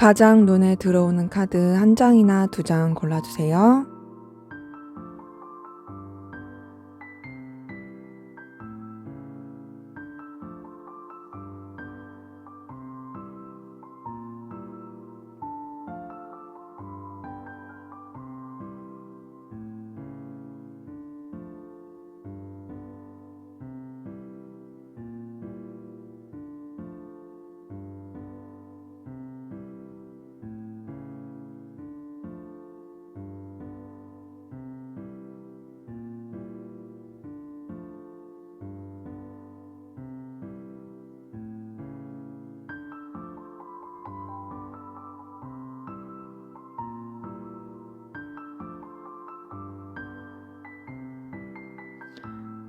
가장 눈에 들어오는 카드 한 장이나 두 장 골라주세요.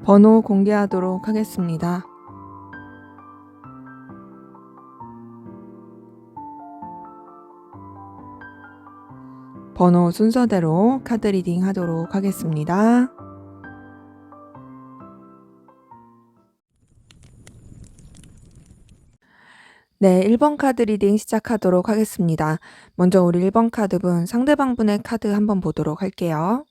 번호 공개하도록 하겠습니다. 번호 순서대로 카드 리딩 하도록 하겠습니다. 네, 1번 카드 리딩 시작하도록 하겠습니다. 먼저 우리 1번 카드분, 상대방 분의 카드 한번 보도록 할게요.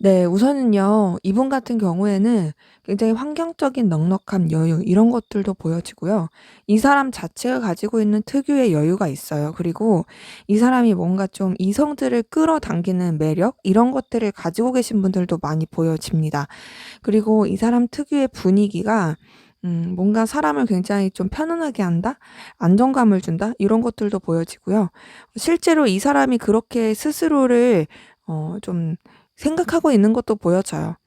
네, 우선은요, 이분 같은 경우에는 굉장히 환경적인 넉넉함, 여유, 이런 것들도 보여지고요. 이 사람 자체가 가지고 있는 특유의 여유가 있어요. 그리고 이 사람이 뭔가 좀 이성들을 끌어당기는 매력, 이런 것들을 가지고 계신 분들도 많이 보여집니다. 그리고 이 사람 특유의 분위기가 뭔가 사람을 굉장히 좀 편안하게 한다? 안정감을 준다? 이런 것들도 보여지고요. 실제로 이 사람이 그렇게 스스로를 좀 생각하고 있는 것도 보여져요.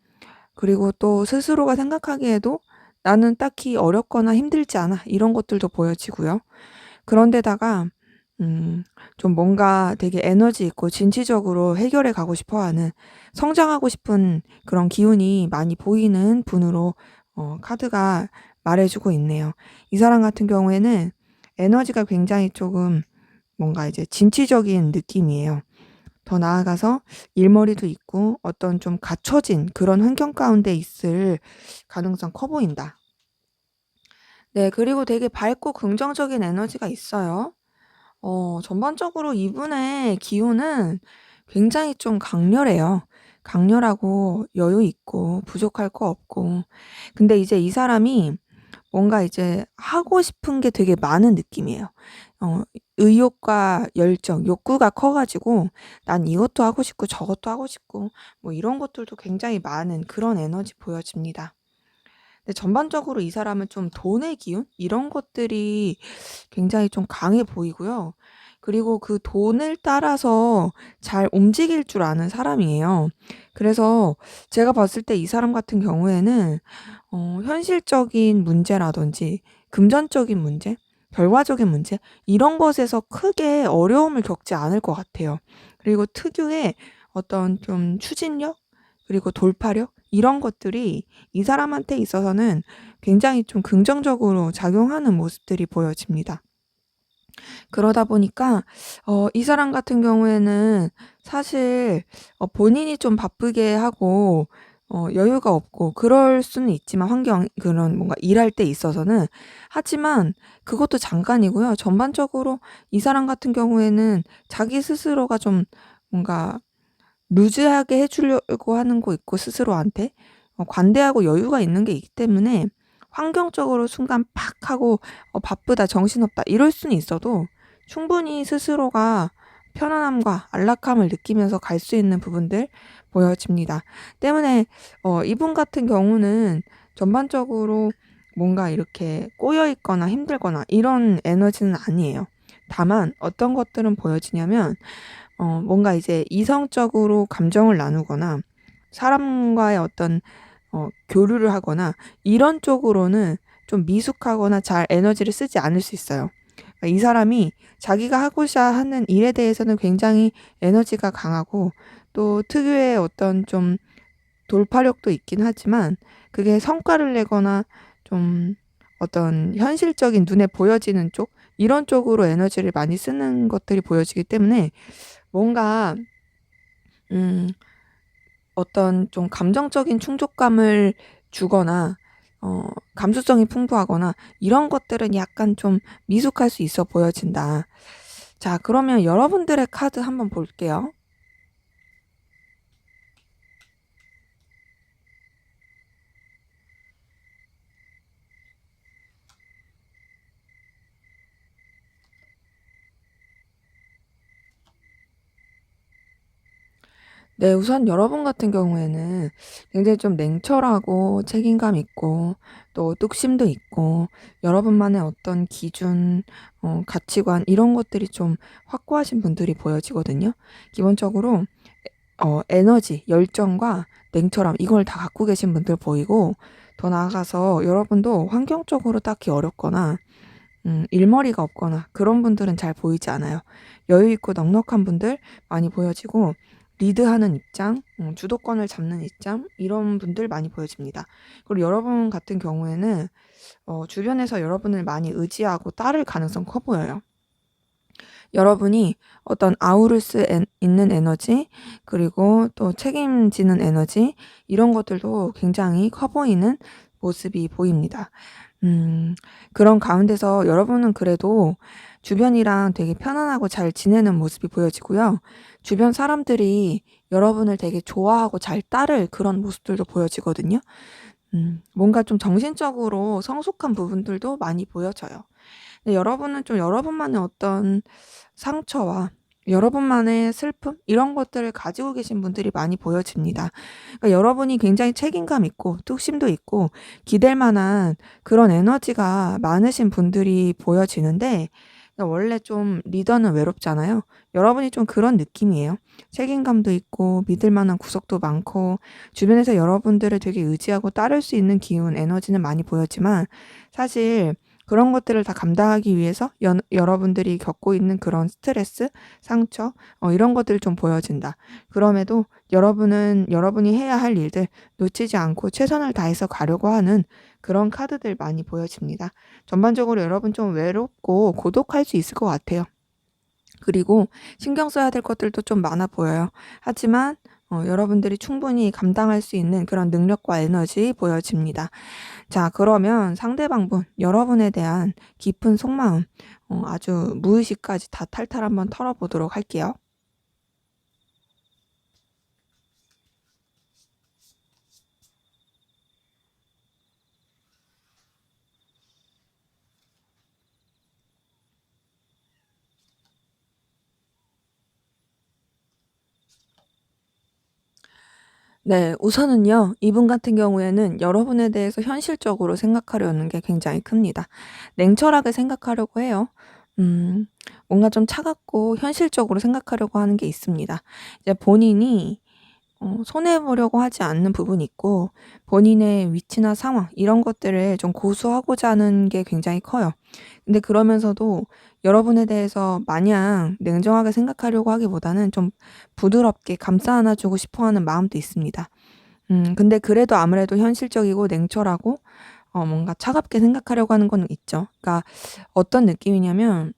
그리고 또 스스로가 생각하기에도 '나는 딱히 어렵거나 힘들지 않아.' 이런 것들도 보여지고요. 그런데다가 좀 뭔가 되게 에너지 있고 진취적으로 해결해 가고 싶어 하는, 성장하고 싶은 그런 기운이 많이 보이는 분으로 카드가 말해 주고 있네요. 이 사람 같은 경우에는 에너지가 굉장히 조금 뭔가 이제 진취적인 느낌이에요. 더 나아가서 일머리도 있고 어떤 좀 갖춰진 그런 환경 가운데 있을 가능성 커 보인다. 네, 그리고 되게 밝고 긍정적인 에너지가 있어요. 전반적으로 이분의 기운은 굉장히 좀 강렬해요. 강렬하고 여유 있고 부족할 거 없고. 근데 이제 이 사람이 뭔가 이제 하고 싶은 게 되게 많은 느낌이에요. 어 의욕과 열정, 욕구가 커 가지고 '난 이것도 하고 싶고 저것도 하고 싶고.' 뭐 이런 것들도 굉장히 많은 그런 에너지 보여집니다. 근데 전반적으로 이 사람은 좀 돈의 기운 이런 것들이 굉장히 좀 강해 보이고요. 그리고 그 돈을 따라서 잘 움직일 줄 아는 사람이에요. 그래서 제가 봤을 때 이 사람 같은 경우에는 현실적인 문제라든지 금전적인 문제, 결과적인 문제 이런 것에서 크게 어려움을 겪지 않을 것 같아요. 그리고 특유의 어떤 좀 추진력 그리고 돌파력 이런 것들이 이 사람한테 있어서는 굉장히 좀 긍정적으로 작용하는 모습들이 보여집니다. 그러다 보니까 이 사람 같은 경우에는 사실 본인이 좀 바쁘게 하고 여유가 없고 그럴 수는 있지만, 환경 그런 뭔가 일할 때 있어서는. 하지만 그것도 잠깐이고요. 전반적으로 이 사람 같은 경우에는 자기 스스로가 좀 뭔가 루즈하게 해 주려고 하는 거 있고, 스스로한테 관대하고 여유가 있는 게 있기 때문에 환경적으로 순간 팍 하고 '바쁘다. 정신없다.' 이럴 수는 있어도 충분히 스스로가 편안함과 안락함을 느끼면서 갈 수 있는 부분들 보여집니다. 때문에 이분 같은 경우는 전반적으로 뭔가 이렇게 꼬여 있거나 힘들거나 이런 에너지는 아니에요. 다만 어떤 것들은 보여지냐면 뭔가 이제 이성적으로 감정을 나누거나 사람과의 어떤 교류를 하거나 이런 쪽으로는 좀 미숙하거나 잘 에너지를 쓰지 않을 수 있어요. 그러니까 이 사람이 자기가 하고자 하는 일에 대해서는 굉장히 에너지가 강하고 또 특유의 어떤 좀 돌파력도 있긴 하지만, 그게 성과를 내거나 좀 어떤 현실적인 눈에 보여지는 쪽 이런 쪽으로 에너지를 많이 쓰는 것들이 보여지기 때문에 뭔가 음 어떤 좀 감정적인 충족감을 주거나 감수성이 풍부하거나 이런 것들은 약간 좀 미숙할 수 있어 보여진다. 자, 그러면 여러분들의 카드 한번 볼게요. 네, 우선 여러분 같은 경우에는 굉장히 좀 냉철하고 책임감 있고 또 뚝심도 있고 여러분만의 어떤 기준, 가치관 이런 것들이 좀 확고하신 분들이 보여지거든요. 기본적으로 에너지, 열정과 냉철함 이걸 다 갖고 계신 분들 보이고 더 나아가서 여러분도 환경적으로 딱히 어렵거나 일머리가 없거나 그런 분들은 잘 보이지 않아요. 여유 있고 넉넉한 분들 많이 보여지고 리드하는 입장, 주도권을 잡는 입장 이런 분들 많이 보여집니다. 그리고 여러분 같은 경우에는 주변에서 여러분을 많이 의지하고 따를 가능성 커 보여요. 여러분이 어떤 아우를 수 있는 에너지 그리고 또 책임지는 에너지 이런 것들도 굉장히 커 보이는 모습이 보입니다. 그런 가운데서 여러분은 그래도 주변이랑 되게 편안하고 잘 지내는 모습이 보여지고요. 주변 사람들이 여러분을 되게 좋아하고 잘 따를 그런 모습들도 보여지거든요. 뭔가 좀 정신적으로 성숙한 부분들도 많이 보여져요. 근데 여러분은 좀 여러분만의 어떤 상처와 여러분만의 슬픔 이런 것들을 가지고 계신 분들이 많이 보여집니다. 그러니까 여러분이 굉장히 책임감 있고 뚝심도 있고 기댈 만한 그런 에너지가 많으신 분들이 보여지는데 원래 좀 리더는 외롭잖아요. 여러분이 좀 그런 느낌이에요. 책임감도 있고 믿을 만한 구석도 많고 주변에서 여러분들을 되게 의지하고 따를 수 있는 기운, 에너지는 많이 보였지만 사실 그런 것들을 다 감당하기 위해서 여러분들이 겪고 있는 그런 스트레스, 상처 이런 것들이 좀 보여진다. 그럼에도 여러분은 여러분이 해야 할 일들 놓치지 않고 최선을 다해서 가려고 하는 그런 카드들 많이 보여집니다. 전반적으로 여러분 좀 외롭고 고독할 수 있을 것 같아요. 그리고 신경 써야 될 것들도 좀 많아 보여요. 하지만 여러분들이 충분히 감당할 수 있는 그런 능력과 에너지 보여집니다. 자, 그러면 상대방분, 여러분에 대한 깊은 속마음, 아주 무의식까지 다 탈탈 한번 털어보도록 할게요. 네, 우선은요, 이분 같은 경우에는 여러분에 대해서 현실적으로 생각하려는 게 굉장히 큽니다. 냉철하게 생각하려고 해요. 음, 뭔가 좀 차갑고 현실적으로 생각하려고 하는 게 있습니다. 이제 본인이 손해보려고 하지 않는 부분이 있고, 본인의 위치나 상황, 이런 것들을 좀 고수하고자 하는 게 굉장히 커요. 근데 그러면서도 여러분에 대해서 마냥 냉정하게 생각하려고 하기보다는 좀 부드럽게 감싸 안아주고 싶어 하는 마음도 있습니다. 근데 그래도 아무래도 현실적이고 냉철하고 뭔가 차갑게 생각하려고 하는 건 있죠. 그러니까 어떤 느낌이냐면,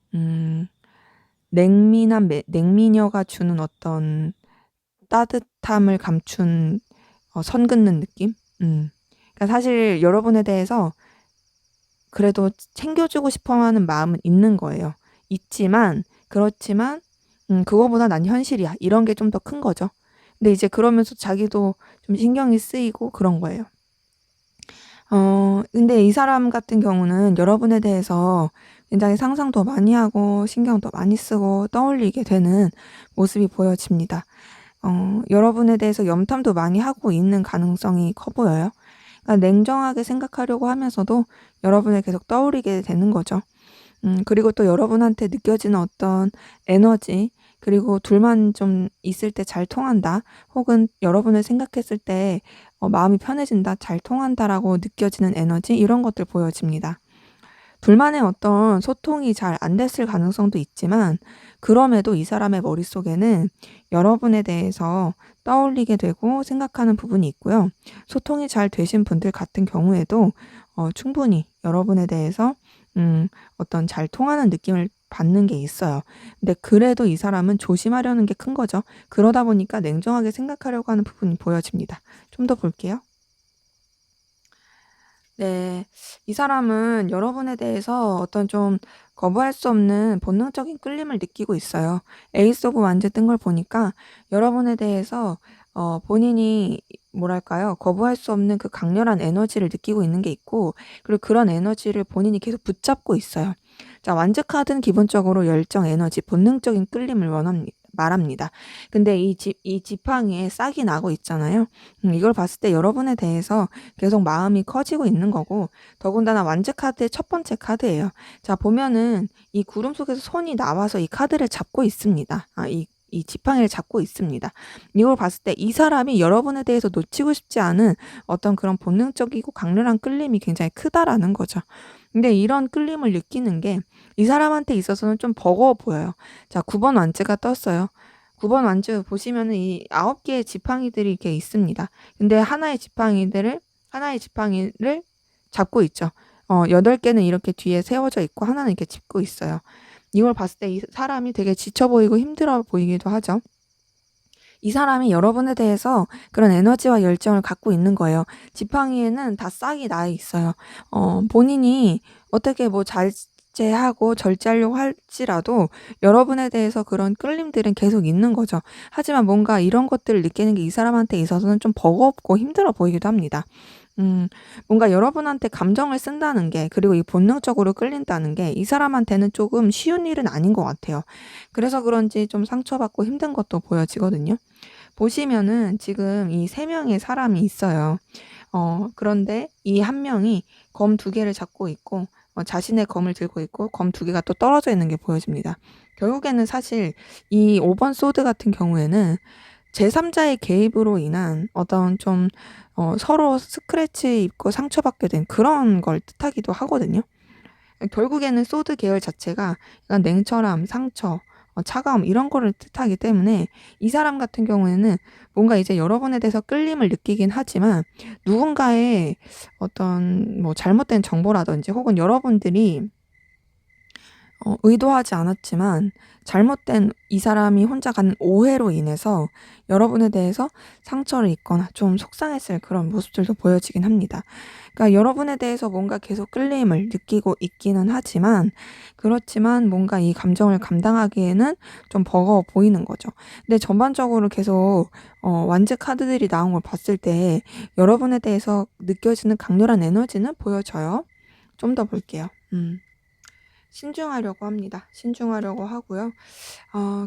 냉미남 냉미녀가 주는 어떤 따뜻함을 감춘 선 긋는 느낌? 그러니까 사실 여러분에 대해서 그래도 챙겨주고 싶어 하는 마음은 있는 거예요. 있지만 그렇지만 그거보다 난 현실이야. 이런 게 좀 더 큰 거죠. 근데 이제 그러면서 자기도 좀 신경이 쓰이고 그런 거예요. 근데 이 사람 같은 경우는 여러분에 대해서 굉장히 상상도 많이 하고 신경도 많이 쓰고 떠올리게 되는 모습이 보여집니다. 여러분에 대해서 염탐도 많이 하고 있는 가능성이 커 보여요. 그러니까 냉정하게 생각하려고 하면서도 여러분을 계속 떠올리게 되는 거죠. 그리고 또 여러분한테 느껴지는 어떤 에너지, 그리고 둘만 좀 있을 때 잘 통한다, 혹은 여러분을 생각했을 때 마음이 편해진다, 잘 통한다라고 느껴지는 에너지, 이런 것들 보여집니다. 둘만의 어떤 소통이 잘 안 됐을 가능성도 있지만 그럼에도 이 사람의 머릿속에는 여러분에 대해서 떠올리게 되고 생각하는 부분이 있고요. 소통이 잘 되신 분들 같은 경우에도 충분히 여러분에 대해서 어떤 잘 통하는 느낌을 받는 게 있어요. 근데 그래도 이 사람은 조심하려는 게 큰 거죠. 그러다 보니까 냉정하게 생각하려고 하는 부분이 보여집니다. 좀 더 볼게요. 네. 이 사람은 여러분에 대해서 어떤 좀 거부할 수 없는 본능적인 끌림을 느끼고 있어요. 에이스 오브 완즈 뜬 걸 보니까 여러분에 대해서 본인이 뭐랄까요? 거부할 수 없는 그 강렬한 에너지를 느끼고 있는 게 있고, 그리고 그런 에너지를 본인이 계속 붙잡고 있어요. 자, 완즈 카드는 기본적으로 열정, 에너지, 본능적인 끌림을 말합니다. 근데 이 지팡이에 싹이 나고 있잖아요. 이걸 봤을 때 여러분에 대해서 계속 마음이 커지고 있는 거고, 더군다나 완즈 카드의 첫 번째 카드예요. 자, 보면은 이 구름 속에서 손이 나와서 이 카드를 잡고 있습니다. 이 지팡이를 잡고 있습니다. 이걸 봤을 때 이 사람이 여러분에 대해서 놓치고 싶지 않은 어떤 그런 본능적이고 강렬한 끌림이 굉장히 크다라는 거죠. 근데 이런 끌림을 느끼는 게 이 사람한테 있어서는 좀 버거워 보여요. 자, 9번 완즈가 떴어요. 9번 완즈 보시면은 이 9개의 지팡이들이 이렇게 있습니다. 근데 하나의 지팡이를 잡고 있죠. 8개는 이렇게 뒤에 세워져 있고 하나는 이렇게 짚고 있어요. 이걸 봤을 때 이 사람이 되게 지쳐 보이고 힘들어 보이기도 하죠. 이 사람이 여러분에 대해서 그런 에너지와 열정을 갖고 있는 거예요. 지팡이에는 다 싹이 나 있어요. 본인이 어떻게 뭐 자제하고 절제하려고 할지라도 여러분에 대해서 그런 끌림들은 계속 있는 거죠. 하지만 뭔가 이런 것들을 느끼는 게 이 사람한테 있어서는 좀 버겁고 힘들어 보이기도 합니다. 뭔가 여러분한테 감정을 쓴다는 게, 그리고 이 본능적으로 끌린다는 게 이 사람한테는 조금 쉬운 일은 아닌 것 같아요. 그래서 그런지 좀 상처받고 힘든 것도 보여지거든요. 보시면은 지금 이 3명의 사람이 있어요. 그런데 이 한 명이 검 2개를 잡고 있고, 자신의 검을 들고 있고, 검 2개가 또 떨어져 있는 게 보여집니다. 결국에는 사실 이 5번 소드 같은 경우에는 제3자의 개입으로 인한 어떤 좀 서로 스크래치 입고 상처받게 된 그런 걸 뜻하기도 하거든요. 결국에는 소드 계열 자체가 약간 냉철함, 상처, 차가움 이런 거를 뜻하기 때문에 이 사람 같은 경우에는 뭔가 이제 여러분에 대해서 끌림을 느끼긴 하지만 누군가의 어떤 뭐 잘못된 정보라든지 혹은 여러분들이 의도하지 않았지만 잘못된 이 사람이 혼자 갖는 오해로 인해서 여러분에 대해서 상처를 입거나 좀 속상했을 그런 모습들도 보여지긴 합니다. 그러니까 여러분에 대해서 뭔가 계속 끌림을 느끼고 있기는 하지만, 그렇지만 뭔가 이 감정을 감당하기에는 좀 버거워 보이는 거죠. 근데 전반적으로 계속 완즈 카드들이 나온 걸 봤을 때 여러분에 대해서 느껴지는 강렬한 에너지는 보여져요. 좀 더 볼게요. 신중하려고 합니다. 신중하려고 하고요.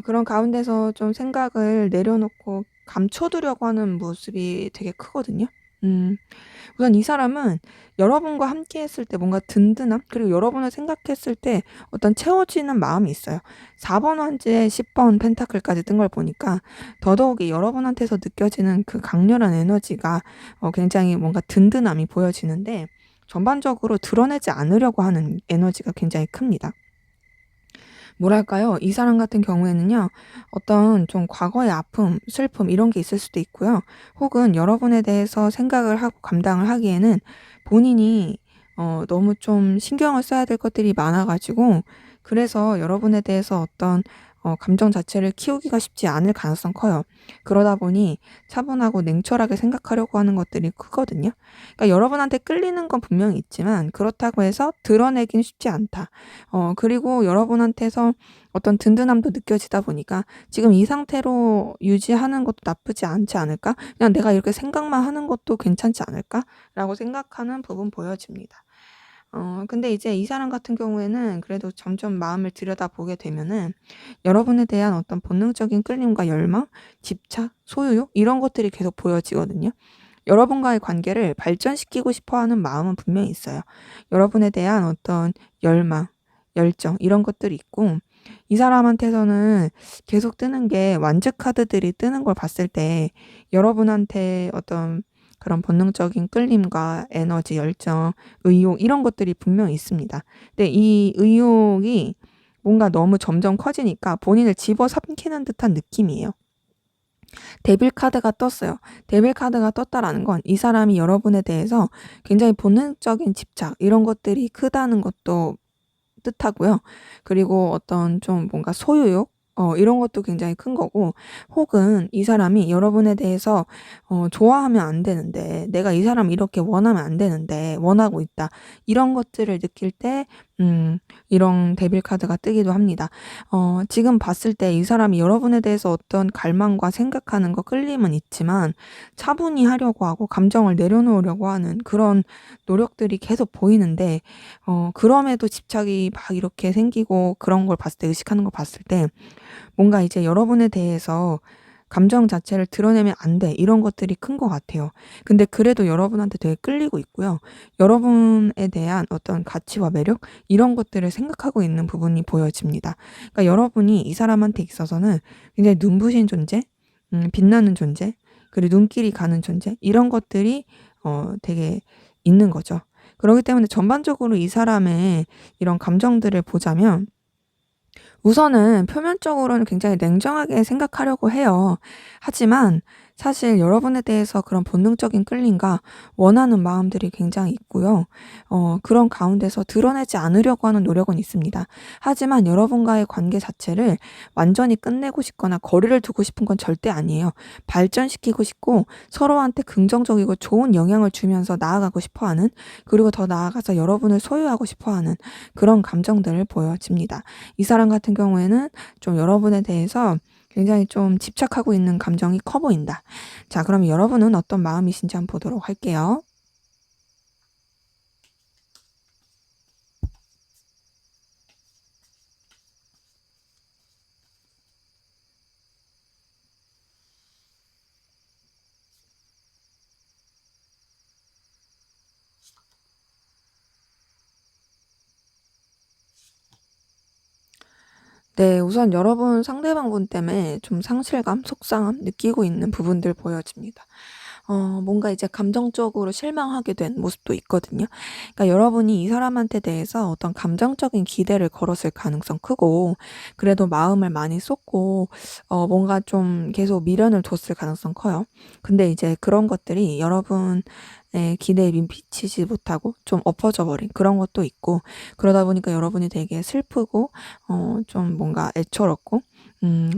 그런 가운데서 좀 생각을 내려놓고 감춰두려고 하는 모습이 되게 크거든요. 우선 이 사람은 여러분과 함께 했을 때 뭔가 든든함, 그리고 여러분을 생각했을 때 어떤 채워지는 마음이 있어요. 4번 환지에 10번 펜타클까지 뜬 걸 보니까 더더욱이 여러분한테서 느껴지는 그 강렬한 에너지가 굉장히 뭔가 든든함이 보여지는데, 전반적으로 드러내지 않으려고 하는 에너지가 굉장히 큽니다. 뭐랄까요? 이 사람 같은 경우에는요, 어떤 좀 과거의 아픔, 슬픔 이런 게 있을 수도 있고요. 혹은 여러분에 대해서 생각을 하고 감당을 하기에는 본인이 너무 좀 신경을 써야 될 것들이 많아가지고, 그래서 여러분에 대해서 어떤 감정 자체를 키우기가 쉽지 않을 가능성 커요. 그러다 보니 차분하고 냉철하게 생각하려고 하는 것들이 크거든요. 그러니까 여러분한테 끌리는 건 분명히 있지만 그렇다고 해서 드러내긴 쉽지 않다. 그리고 여러분한테서 어떤 든든함도 느껴지다 보니까 지금 이 상태로 유지하는 것도 나쁘지 않지 않을까? 그냥 내가 이렇게 생각만 하는 것도 괜찮지 않을까? 라고 생각하는 부분 보여집니다. 근데 이제 이 사람 같은 경우에는 그래도 점점 마음을 들여다보게 되면은 여러분에 대한 어떤 본능적인 끌림과 열망, 집착, 소유욕 이런 것들이 계속 보여지거든요. 여러분과의 관계를 발전시키고 싶어 하는 마음은 분명히 있어요. 여러분에 대한 어떤 열망, 열정 이런 것들이 있고, 이 사람한테서는 계속 뜨는 게 완즈 카드들이 뜨는 걸 봤을 때 여러분한테 어떤 그런 본능적인 끌림과 에너지, 열정, 의욕 이런 것들이 분명히 있습니다. 근데 이 의욕이 뭔가 너무 점점 커지니까 본인을 집어삼키는 듯한 느낌이에요. 데빌 카드가 떴어요. 데빌 카드가 떴다라는 건 이 사람이 여러분에 대해서 굉장히 본능적인 집착 이런 것들이 크다는 것도 뜻하고요. 그리고 어떤 좀 뭔가 소유욕 이런 것도 굉장히 큰 거고, 혹은 이 사람이 여러분에 대해서 좋아하면 안 되는데, 내가 이 사람 이렇게 원하면 안 되는데 원하고 있다, 이런 것들을 느낄 때 이런 데빌 카드가 뜨기도 합니다. 지금 봤을 때 이 사람이 여러분에 대해서 어떤 갈망과 생각하는 거, 끌림은 있지만 차분히 하려고 하고 감정을 내려놓으려고 하는 그런 노력들이 계속 보이는데, 그럼에도 집착이 막 이렇게 생기고, 그런 걸 봤을 때, 의식하는 걸 봤을 때 뭔가 이제 여러분에 대해서 감정 자체를 드러내면 안 돼, 이런 것들이 큰 것 같아요. 근데 그래도 여러분한테 되게 끌리고 있고요. 여러분에 대한 어떤 가치와 매력, 이런 것들을 생각하고 있는 부분이 보여집니다. 그러니까 여러분이 이 사람한테 있어서는 굉장히 눈부신 존재, 빛나는 존재, 그리고 눈길이 가는 존재, 이런 것들이 되게 있는 거죠. 그렇기 때문에 전반적으로 이 사람의 이런 감정들을 보자면, 우선은 표면적으로는 굉장히 냉정하게 생각하려고 해요. 하지만 사실 여러분에 대해서 그런 본능적인 끌림과 원하는 마음들이 굉장히 있고요. 그런 가운데서 드러내지 않으려고 하는 노력은 있습니다. 하지만 여러분과의 관계 자체를 완전히 끝내고 싶거나 거리를 두고 싶은 건 절대 아니에요. 발전시키고 싶고, 서로한테 긍정적이고 좋은 영향을 주면서 나아가고 싶어 하는, 그리고 더 나아가서 여러분을 소유하고 싶어 하는 그런 감정들을 보여집니다. 이 사람 같은 경우에는 좀 여러분에 대해서 굉장히 좀 집착하고 있는 감정이 커 보인다. 자, 그럼 여러분은 어떤 마음이신지 한번 보도록 할게요. 네, 우선 여러분 상대방분 때문에 좀 상실감, 속상함 느끼고 있는 부분들 보여집니다. 뭔가 이제 감정적으로 실망하게 된 모습도 있거든요. 그러니까 여러분이 이 사람한테 대해서 어떤 감정적인 기대를 걸었을 가능성 크고, 그래도 마음을 많이 쏟고, 뭔가 좀 계속 미련을 뒀을 가능성 커요. 근데 이제 그런 것들이 여러분의 기대에 미치지 못하고 좀 엎어져 버린 그런 것도 있고, 그러다 보니까 여러분이 되게 슬프고, 좀 뭔가 애처롭고,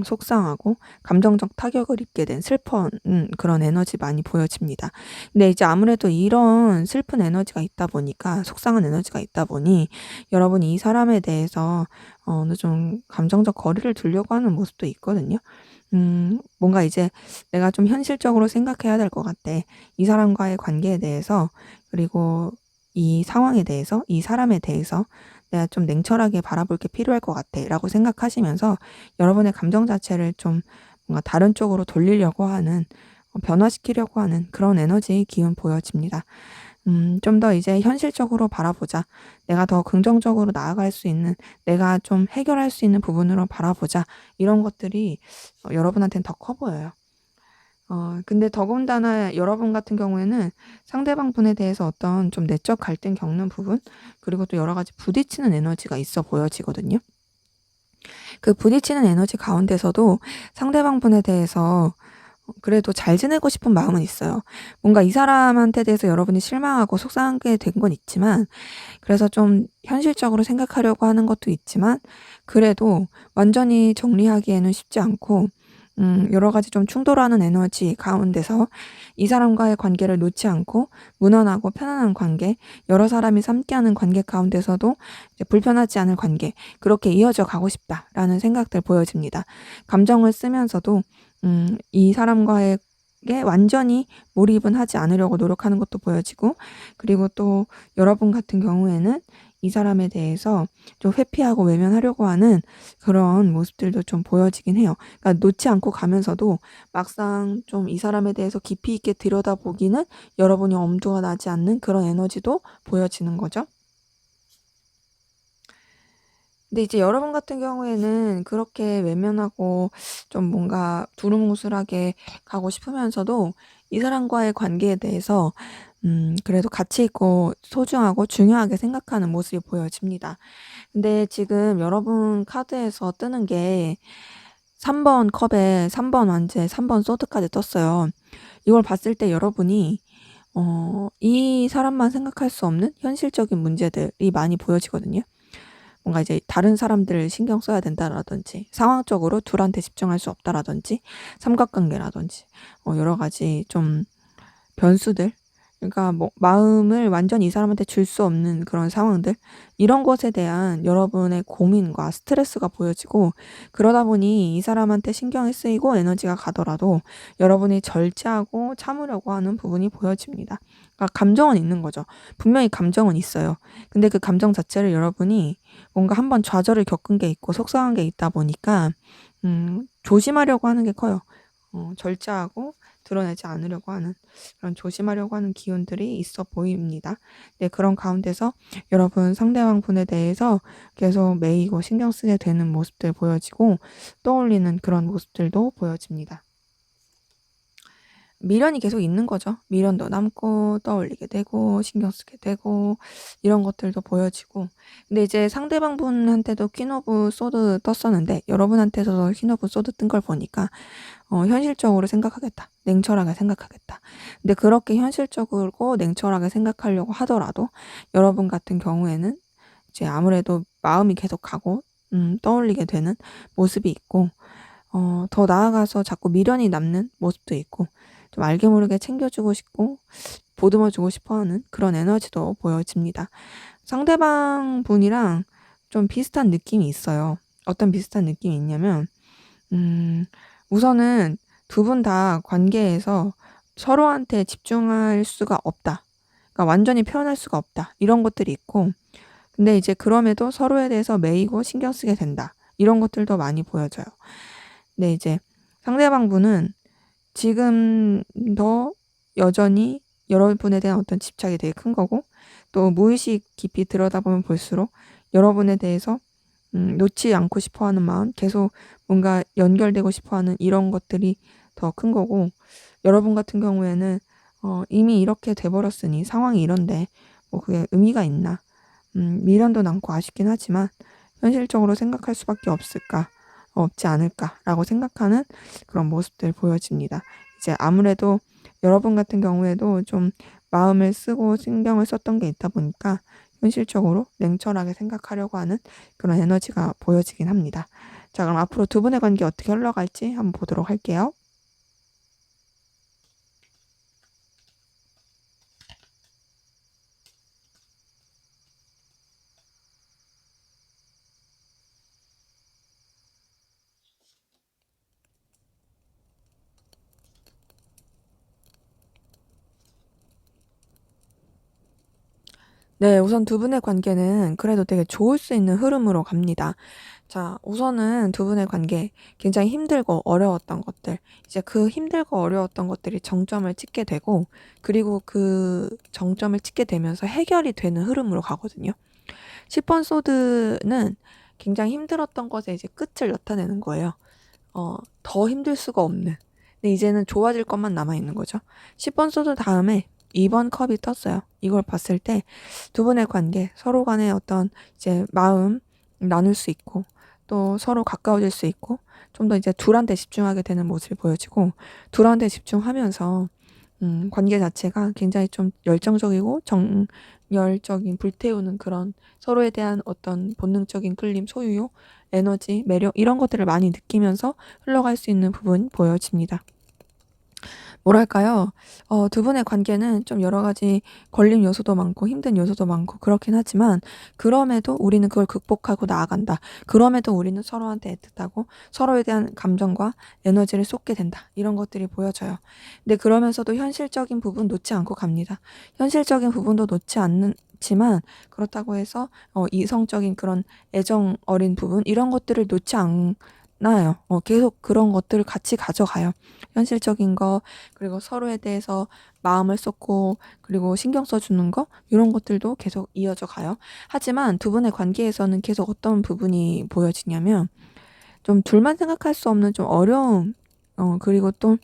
속상하고 감정적 타격을 입게 된 슬픈 그런 에너지 많이 보여집니다. 근데 이제 아무래도 이런 슬픈 에너지가 있다 보니까, 속상한 에너지가 있다 보니 여러분이 이 사람에 대해서 어느 좀 감정적 거리를 두려고 하는 모습도 있거든요. 뭔가 이제 내가 좀 현실적으로 생각해야 될 것 같아, 이 사람과의 관계에 대해서, 그리고 이 상황에 대해서, 이 사람에 대해서 내가 좀 냉철하게 바라볼 게 필요할 것 같아 라고 생각하시면서 여러분의 감정 자체를 좀 뭔가 다른 쪽으로 돌리려고 하는, 변화시키려고 하는 그런 에너지의 기운 보여집니다. 좀 더 이제 현실적으로 바라보자, 내가 더 긍정적으로 나아갈 수 있는, 내가 좀 해결할 수 있는 부분으로 바라보자, 이런 것들이 여러분한테는 더 커 보여요. 근데 더군다나 여러분 같은 경우에는 상대방 분에 대해서 어떤 좀 내적 갈등 겪는 부분, 그리고 또 여러 가지 부딪히는 에너지가 있어 보여지거든요. 그 부딪히는 에너지 가운데서도 상대방 분에 대해서 그래도 잘 지내고 싶은 마음은 있어요. 뭔가 이 사람한테 대해서 여러분이 실망하고 속상하게 된 건 있지만, 그래서 좀 현실적으로 생각하려고 하는 것도 있지만, 그래도 완전히 정리하기에는 쉽지 않고, 여러 가지 좀 충돌하는 에너지 가운데서 이 사람과의 관계를 놓지 않고 무난하고 편안한 관계, 여러 사람이 함께하는 관계 가운데서도 이제 불편하지 않을 관계, 그렇게 이어져 가고 싶다라는 생각들 보여집니다. 감정을 쓰면서도 이 사람과의 게 완전히 몰입은 하지 않으려고 노력하는 것도 보여지고, 그리고 또 여러분 같은 경우에는 이 사람에 대해서 좀 회피하고 외면하려고 하는 그런 모습들도 좀 보여지긴 해요. 그러니까 놓지 않고 가면서도 막상 좀 이 사람에 대해서 깊이 있게 들여다보기는 여러분이 엄두가 나지 않는 그런 에너지도 보여지는 거죠. 근데 이제 여러분 같은 경우에는 그렇게 외면하고 좀 뭔가 두루뭉술하게 가고 싶으면서도 이 사람과의 관계에 대해서 그래도 가치 있고 소중하고 중요하게 생각하는 모습이 보여집니다. 근데 지금 여러분 카드에서 뜨는 게 3번 컵에 3번 완제, 3번 소드까지 떴어요. 이걸 봤을 때 여러분이 이 사람만 생각할 수 없는 현실적인 문제들이 많이 보여지거든요. 뭔가 이제 다른 사람들을 신경 써야 된다라든지 상황적으로 둘한테 집중할 수 없다라든지 삼각관계라든지 여러 가지 좀 변수들, 그러니까 뭐 마음을 완전히 이 사람한테 줄 수 없는 그런 상황들, 이런 것에 대한 여러분의 고민과 스트레스가 보여지고, 그러다 보니 이 사람한테 신경이 쓰이고 에너지가 가더라도 여러분이 절제하고 참으려고 하는 부분이 보여집니다. 그러니까 감정은 있는 거죠. 분명히 감정은 있어요. 근데 그 감정 자체를 여러분이 뭔가 한번 좌절을 겪은 게 있고 속상한 게 있다 보니까 조심하려고 하는 게 커요. 절제하고 드러내지 않으려고 하는, 그런 조심하려고 하는 기운들이 있어 보입니다. 네, 그런 가운데서 여러분 상대방 분에 대해서 계속 매이고 신경 쓰게 되는 모습들 보여지고, 떠올리는 그런 모습들도 보여집니다. 미련이 계속 있는 거죠. 미련도 남고 떠올리게 되고 신경 쓰게 되고 이런 것들도 보여지고. 근데 이제 상대방 분한테도 퀸 오브 소드 떴었는데 여러분한테서 퀸 오브 소드 뜬 걸 보니까 현실적으로 생각하겠다, 냉철하게 생각하겠다. 근데 그렇게 현실적으로 냉철하게 생각하려고 하더라도 여러분 같은 경우에는 이제 아무래도 마음이 계속 가고 떠올리게 되는 모습이 있고, 더 나아가서 자꾸 미련이 남는 모습도 있고, 좀 알게 모르게 챙겨주고 싶고 보듬어주고 싶어하는 그런 에너지도 보여집니다. 상대방 분이랑 좀 비슷한 느낌이 있어요. 어떤 비슷한 느낌이 있냐면 우선은 두 분 다 관계에서 서로한테 집중할 수가 없다, 그러니까 완전히 표현할 수가 없다, 이런 것들이 있고, 근데 이제 그럼에도 서로에 대해서 매이고 신경 쓰게 된다, 이런 것들도 많이 보여져요. 근데 이제 상대방 분은 지금 더 여전히 여러분에 대한 어떤 집착이 되게 큰 거고, 또 무의식 깊이 들여다보면 볼수록 여러분에 대해서 놓지 않고 싶어하는 마음, 계속 뭔가 연결되고 싶어하는 이런 것들이 더 큰 거고, 여러분 같은 경우에는 이미 이렇게 돼버렸으니 상황이 이런데 뭐 그게 의미가 있나, 미련도 남고 아쉽긴 하지만 현실적으로 생각할 수밖에 없지 않을까라고 생각하는 그런 모습들 보여집니다. 이제 아무래도 여러분 같은 경우에도 좀 마음을 쓰고 신경을 썼던 게 있다 보니까 현실적으로 냉철하게 생각하려고 하는 그런 에너지가 보여지긴 합니다. 자, 그럼 앞으로 두 분의 관계 어떻게 흘러갈지 한번 보도록 할게요. 네, 우선 두 분의 관계는 그래도 되게 좋을 수 있는 흐름으로 갑니다. 자, 우선은 두 분의 관계 굉장히 힘들고 어려웠던 것들, 이제 그 힘들고 어려웠던 것들이 정점을 찍게 되고, 그리고 그 정점을 찍게 되면서 해결이 되는 흐름으로 가거든요. 10번 소드는 굉장히 힘들었던 것에 이제 끝을 나타내는 거예요. 더 힘들 수가 없는. 근데 이제는 좋아질 것만 남아있는 거죠. 10번 소드 다음에 2번 컵이 떴어요. 이걸 봤을 때 두 분의 관계, 서로 간에 어떤 이제 마음 나눌 수 있고, 또 서로 가까워질 수 있고, 좀 더 이제 둘한테 집중하게 되는 모습이 보여지고, 둘한테 집중하면서 관계 자체가 굉장히 좀 열정적이고 정열적인, 불태우는 그런 서로에 대한 어떤 본능적인 끌림, 소유욕, 에너지, 매력, 이런 것들을 많이 느끼면서 흘러갈 수 있는 부분 보여집니다. 뭐랄까요? 두 분의 관계는 좀 여러 가지 걸림 요소도 많고 힘든 요소도 많고 그렇긴 하지만, 그럼에도 우리는 그걸 극복하고 나아간다. 그럼에도 우리는 서로한테 애틋하고 서로에 대한 감정과 에너지를 쏟게 된다. 이런 것들이 보여져요. 근데 그러면서도 현실적인 부분 놓지 않고 갑니다. 현실적인 부분도 놓지 않지만, 그렇다고 해서 이성적인 그런 애정 어린 부분, 이런 것들을 놓지 않아요. 계속 그런 것들을 같이 가져가요. 현실적인 거, 그리고 서로에 대해서 마음을 쏟고 그리고 신경 써주는 거, 이런 것들도 계속 이어져 가요. 하지만 두 분의 관계에서는 계속 어떤 부분이 보여지냐면, 좀 둘만 생각할 수 없는 좀 어려움, 그리고 또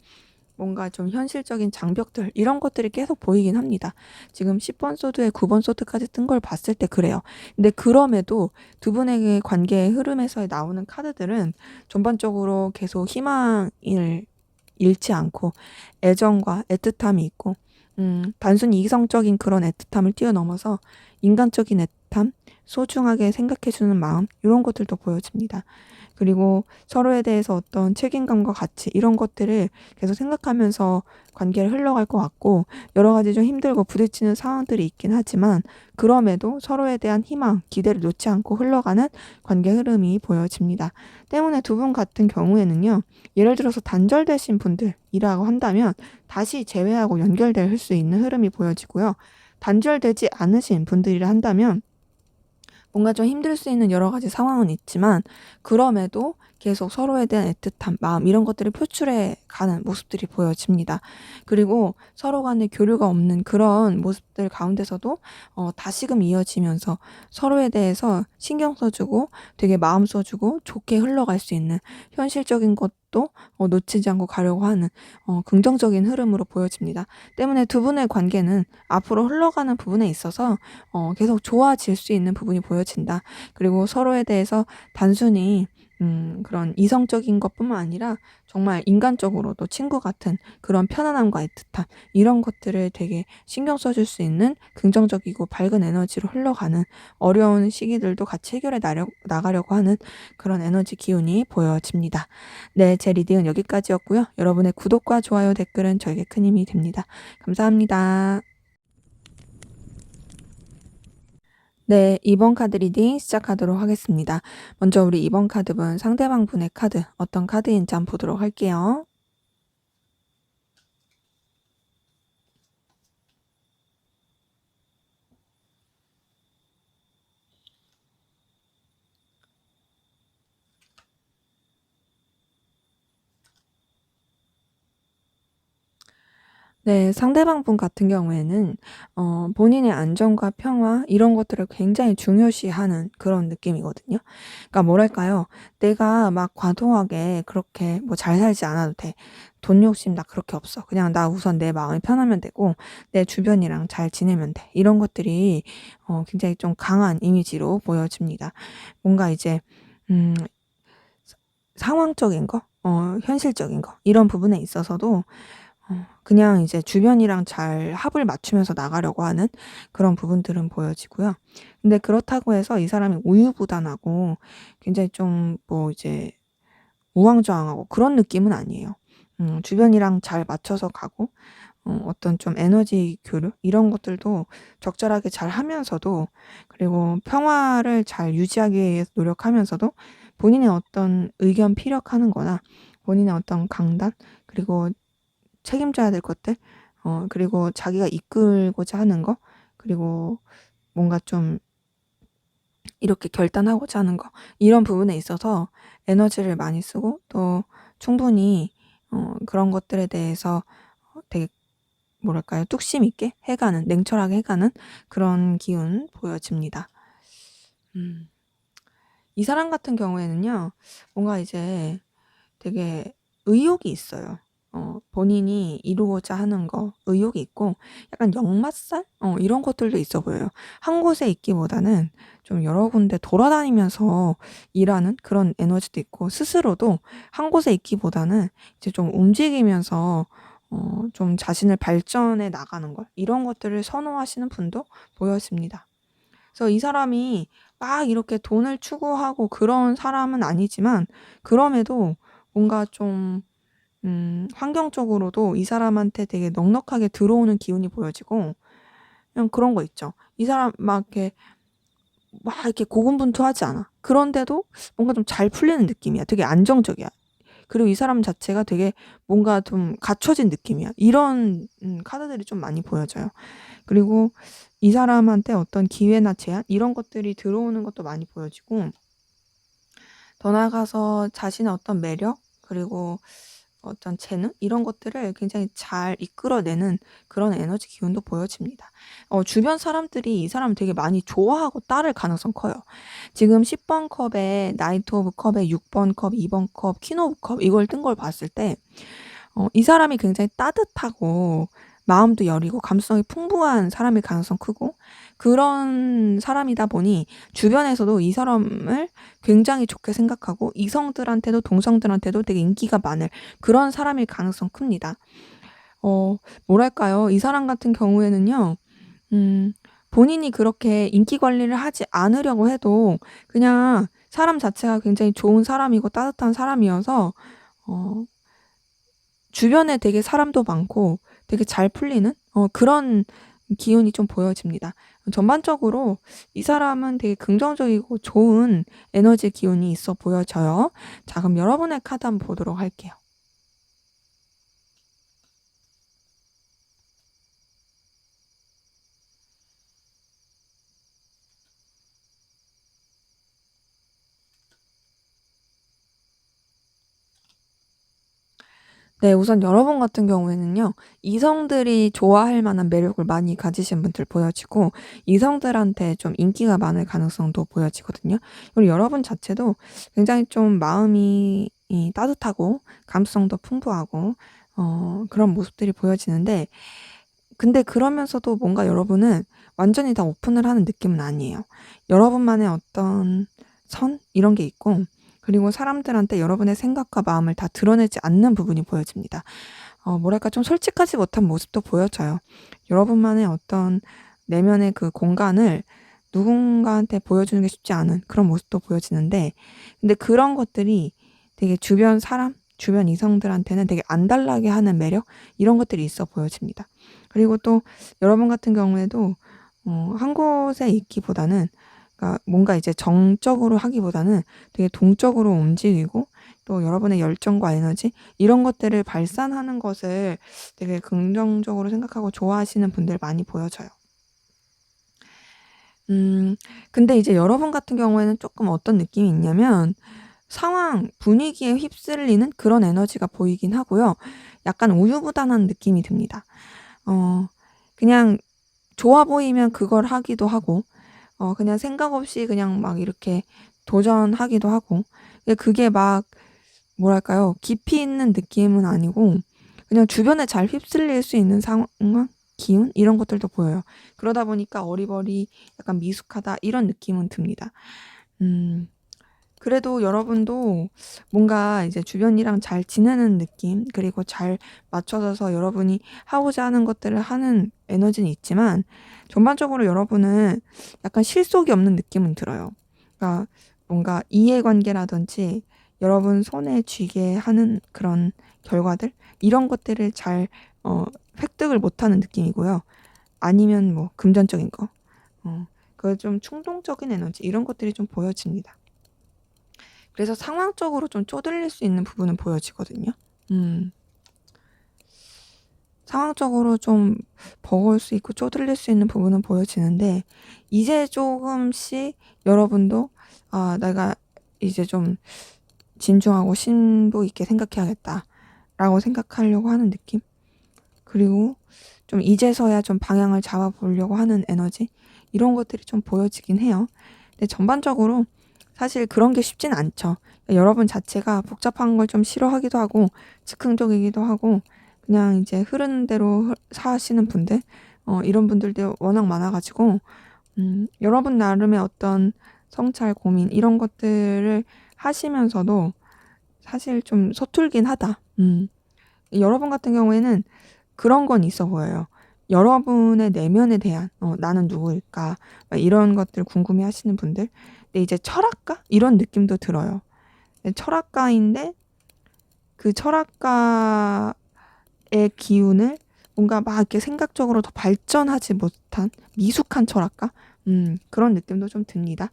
뭔가 좀 현실적인 장벽들, 이런 것들이 계속 보이긴 합니다. 지금 10번 소드에 9번 소드까지 뜬 걸 봤을 때 그래요. 근데 그럼에도 두 분에게 관계의 흐름에서 나오는 카드들은 전반적으로 계속 희망을 잃지 않고 애정과 애틋함이 있고, 단순히 이성적인 그런 애틋함을 뛰어넘어서 인간적인 애틋함, 소중하게 생각해 주는 마음 이런 것들도 보여집니다. 그리고 서로에 대해서 어떤 책임감과 가치 이런 것들을 계속 생각하면서 관계를 흘러갈 것 같고 여러 가지 좀 힘들고 부딪히는 상황들이 있긴 하지만 그럼에도 서로에 대한 희망, 기대를 놓지 않고 흘러가는 관계 흐름이 보여집니다. 때문에 두 분 같은 경우에는요. 예를 들어서 단절되신 분들이라고 한다면 다시 재회하고 연결될 수 있는 흐름이 보여지고요. 단절되지 않으신 분들이라 한다면 뭔가 좀 힘들 수 있는 여러 가지 상황은 있지만 그럼에도 계속 서로에 대한 애틋한 마음 이런 것들을 표출해 가는 모습들이 보여집니다. 그리고 서로 간에 교류가 없는 그런 모습들 가운데서도 다시금 이어지면서 서로에 대해서 신경 써주고 되게 마음 써주고 좋게 흘러갈 수 있는 현실적인 것도 놓치지 않고 가려고 하는 긍정적인 흐름으로 보여집니다. 때문에 두 분의 관계는 앞으로 흘러가는 부분에 있어서 계속 좋아질 수 있는 부분이 보여진다. 그리고 서로에 대해서 단순히 그런 이성적인 것뿐만 아니라 정말 인간적으로도 친구 같은 그런 편안함과 애틋함 이런 것들을 되게 신경 써줄 수 있는 긍정적이고 밝은 에너지로 흘러가는 어려운 시기들도 같이 해결해 나가려고 하는 그런 에너지 기운이 보여집니다. 네, 제 리딩은 여기까지였고요. 여러분의 구독과 좋아요, 댓글은 저에게 큰 힘이 됩니다. 감사합니다. 네, 2번 카드 리딩 시작하도록 하겠습니다. 먼저 우리 2번 카드분 상대방 분의 카드 어떤 카드인지 한번 보도록 할게요. 네, 상대방 분 같은 경우에는 본인의 안정과 평화 이런 것들을 굉장히 중요시하는 그런 느낌이거든요. 그러니까 뭐랄까요? 내가 막 과도하게 그렇게 뭐 잘 살지 않아도 돼. 돈 욕심 나 그렇게 없어. 그냥 나 우선 내 마음이 편하면 되고 내 주변이랑 잘 지내면 돼. 이런 것들이 굉장히 좀 강한 이미지로 보여집니다. 뭔가 이제 음, 상황적인 거, 현실적인 거 이런 부분에 있어서도 그냥 이제 주변이랑 잘 합을 맞추면서 나가려고 하는 그런 부분들은 보여지고요. 근데 그렇다고 해서 이 사람이 우유부단하고 굉장히 좀 뭐 이제 우왕좌왕하고 그런 느낌은 아니에요. 주변이랑 잘 맞춰서 가고 어떤 좀 에너지 교류 이런 것들도 적절하게 잘 하면서도 그리고 평화를 잘 유지하기 위해서 노력하면서도 본인의 어떤 의견 피력하는 거나 본인의 어떤 강단 그리고 책임져야 될 것들 그리고 자기가 이끌고자 하는 거 그리고 뭔가 좀 이렇게 결단하고자 하는 거 이런 부분에 있어서 에너지를 많이 쓰고 또 충분히 그런 것들에 대해서 되게 뭐랄까요? 뚝심 있게 해가는 냉철하게 해가는 그런 기운 보여집니다. 음. 이 사람 같은 경우에는요. 뭔가 이제 되게 의욕이 있어요. 본인이 이루고자 하는 거 의욕이 있고 약간 역마살? 이런 것들도 있어 보여요. 한 곳에 있기보다는 좀 여러 군데 돌아다니면서 일하는 그런 에너지도 있고 스스로도 한 곳에 있기보다는 이제 좀 움직이면서 좀 자신을 발전해 나가는 것 이런 것들을 선호하시는 분도 보여집니다. 그래서 이 사람이 막 이렇게 돈을 추구하고 그런 사람은 아니지만 그럼에도 뭔가 좀 환경적으로도 이 사람한테 되게 넉넉하게 들어오는 기운이 보여지고 그냥 그런 거 있죠. 이 사람 막 이렇게 고군분투하지 않아. 그런데도 뭔가 좀 잘 풀리는 느낌이야. 되게 안정적이야. 그리고 이 사람 자체가 되게 뭔가 좀 갖춰진 느낌이야. 이런 카드들이 좀 많이 보여져요. 그리고 이 사람한테 어떤 기회나 제안 이런 것들이 들어오는 것도 많이 보여지고 더 나아가서 자신의 어떤 매력 그리고 어떤 재능 이런 것들을 굉장히 잘 이끌어내는 그런 에너지 기운도 보여집니다. 주변 사람들이 이 사람을 되게 많이 좋아하고 따를 가능성 커요. 지금 10번 컵에 나이트 오브 컵에 6번 컵, 2번 컵, 퀸 오브 컵 이걸 뜬 걸 봤을 때 이 사람이 굉장히 따뜻하고 마음도 여리고 감수성이 풍부한 사람일 가능성 크고 그런 사람이다 보니 주변에서도 이 사람을 굉장히 좋게 생각하고 이성들한테도 동성들한테도 되게 인기가 많을 그런 사람일 가능성 큽니다. 뭐랄까요? 이 사람 같은 경우에는요. 음 본인이 그렇게 인기 관리를 하지 않으려고 해도 그냥 사람 자체가 굉장히 좋은 사람이고 따뜻한 사람이어서 어 주변에 되게 사람도 많고 되게 잘 풀리는 그런 기운이 좀 보여집니다. 전반적으로 이 사람은 되게 긍정적이고 좋은 에너지 기운이 있어 보여져요. 자, 그럼 여러분의 카드 한번 보도록 할게요. 네, 우선 여러분 같은 경우에는요, 이성들이 좋아할 만한 매력을 많이 가지신 분들 보여지고, 이성들한테 좀 인기가 많을 가능성도 보여지거든요. 그리고 여러분 자체도 굉장히 좀 마음이 따뜻하고, 감수성도 풍부하고, 그런 모습들이 보여지는데, 근데 그러면서도 뭔가 여러분은 완전히 다 오픈을 하는 느낌은 아니에요. 여러분만의 어떤 선? 이런 게 있고, 그리고 사람들한테 여러분의 생각과 마음을 다 드러내지 않는 부분이 보여집니다. 뭐랄까 좀 솔직하지 못한 모습도 보여져요. 여러분만의 어떤 내면의 그 공간을 누군가한테 보여주는 게 쉽지 않은 그런 모습도 보여지는데, 근데 그런 것들이 되게 주변 사람, 주변 이성들한테는 되게 안달나게 하는 매력? 이런 것들이 있어 보여집니다. 그리고 또 여러분 같은 경우에도 한 곳에 있기보다는, 그러니까 뭔가 이제 정적으로 하기보다는 되게 동적으로 움직이고, 또 여러분의 열정과 에너지 이런 것들을 발산하는 것을 되게 긍정적으로 생각하고 좋아하시는 분들 많이 보여져요. 근데 이제 여러분 같은 경우에는 조금 어떤 느낌이 있냐면, 상황, 분위기에 휩쓸리는 그런 에너지가 보이긴 하고요. 약간 우유부단한 느낌이 듭니다. 어 그냥 좋아 보이면 그걸 하기도 하고, 그냥 생각 없이 그냥 막 이렇게 도전하기도 하고, 근데 그게 막 뭐랄까요? 깊이 있는 느낌은 아니고 그냥 주변에 잘 휩쓸릴 수 있는 상황, 기운 이런 것들도 보여요. 그러다 보니까 어리버리 약간 미숙하다 이런 느낌은 듭니다. 음. 그래도 여러분도 뭔가 이제 주변이랑 잘 지내는 느낌, 그리고 잘 맞춰져서 여러분이 하고자 하는 것들을 하는 에너지는 있지만, 전반적으로 여러분은 약간 실속이 없는 느낌은 들어요. 그러니까 뭔가 이해관계라든지 여러분 손에 쥐게 하는 그런 결과들, 이런 것들을 잘 획득을 못하는 느낌이고요. 아니면 뭐 금전적인 거, 그 좀 충동적인 에너지 이런 것들이 좀 보여집니다. 그래서 상황적으로 좀 쪼들릴 수 있는 부분은 보여지거든요. 음. 상황적으로 좀 버거울 수 있고 쪼들릴 수 있는 부분은 보여지는데, 이제 조금씩 여러분도 '아, 내가 이제 좀 진중하고 심도 있게 생각해야겠다.'라고 생각하려고 하는 느낌? 그리고 좀 이제서야 좀 방향을 잡아 보려고 하는 에너지? 이런 것들이 좀 보여지긴 해요. 근데 전반적으로 사실 그런 게 쉽진 않죠. 여러분 자체가 복잡한 걸 좀 싫어하기도 하고 즉흥적이기도 하고, 그냥 이제 흐르는 대로 사시는 분들, 이런 분들도 워낙 많아 가지고 여러분 나름의 어떤 성찰, 고민 이런 것들을 하시면서도 사실 좀 서툴긴 하다. 여러분 같은 경우에는 그런 건 있어 보여요. 여러분의 내면에 대한 '나는 누구일까?' 막 이런 것들 궁금해하시는 분들. 근데 이제 철학가 이런 느낌도 들어요. 네, 철학가인데 그 철학가의 기운을 뭔가 막 이렇게 생각적으로 더 발전하지 못한 미숙한 철학가? 그런 느낌도 좀 듭니다.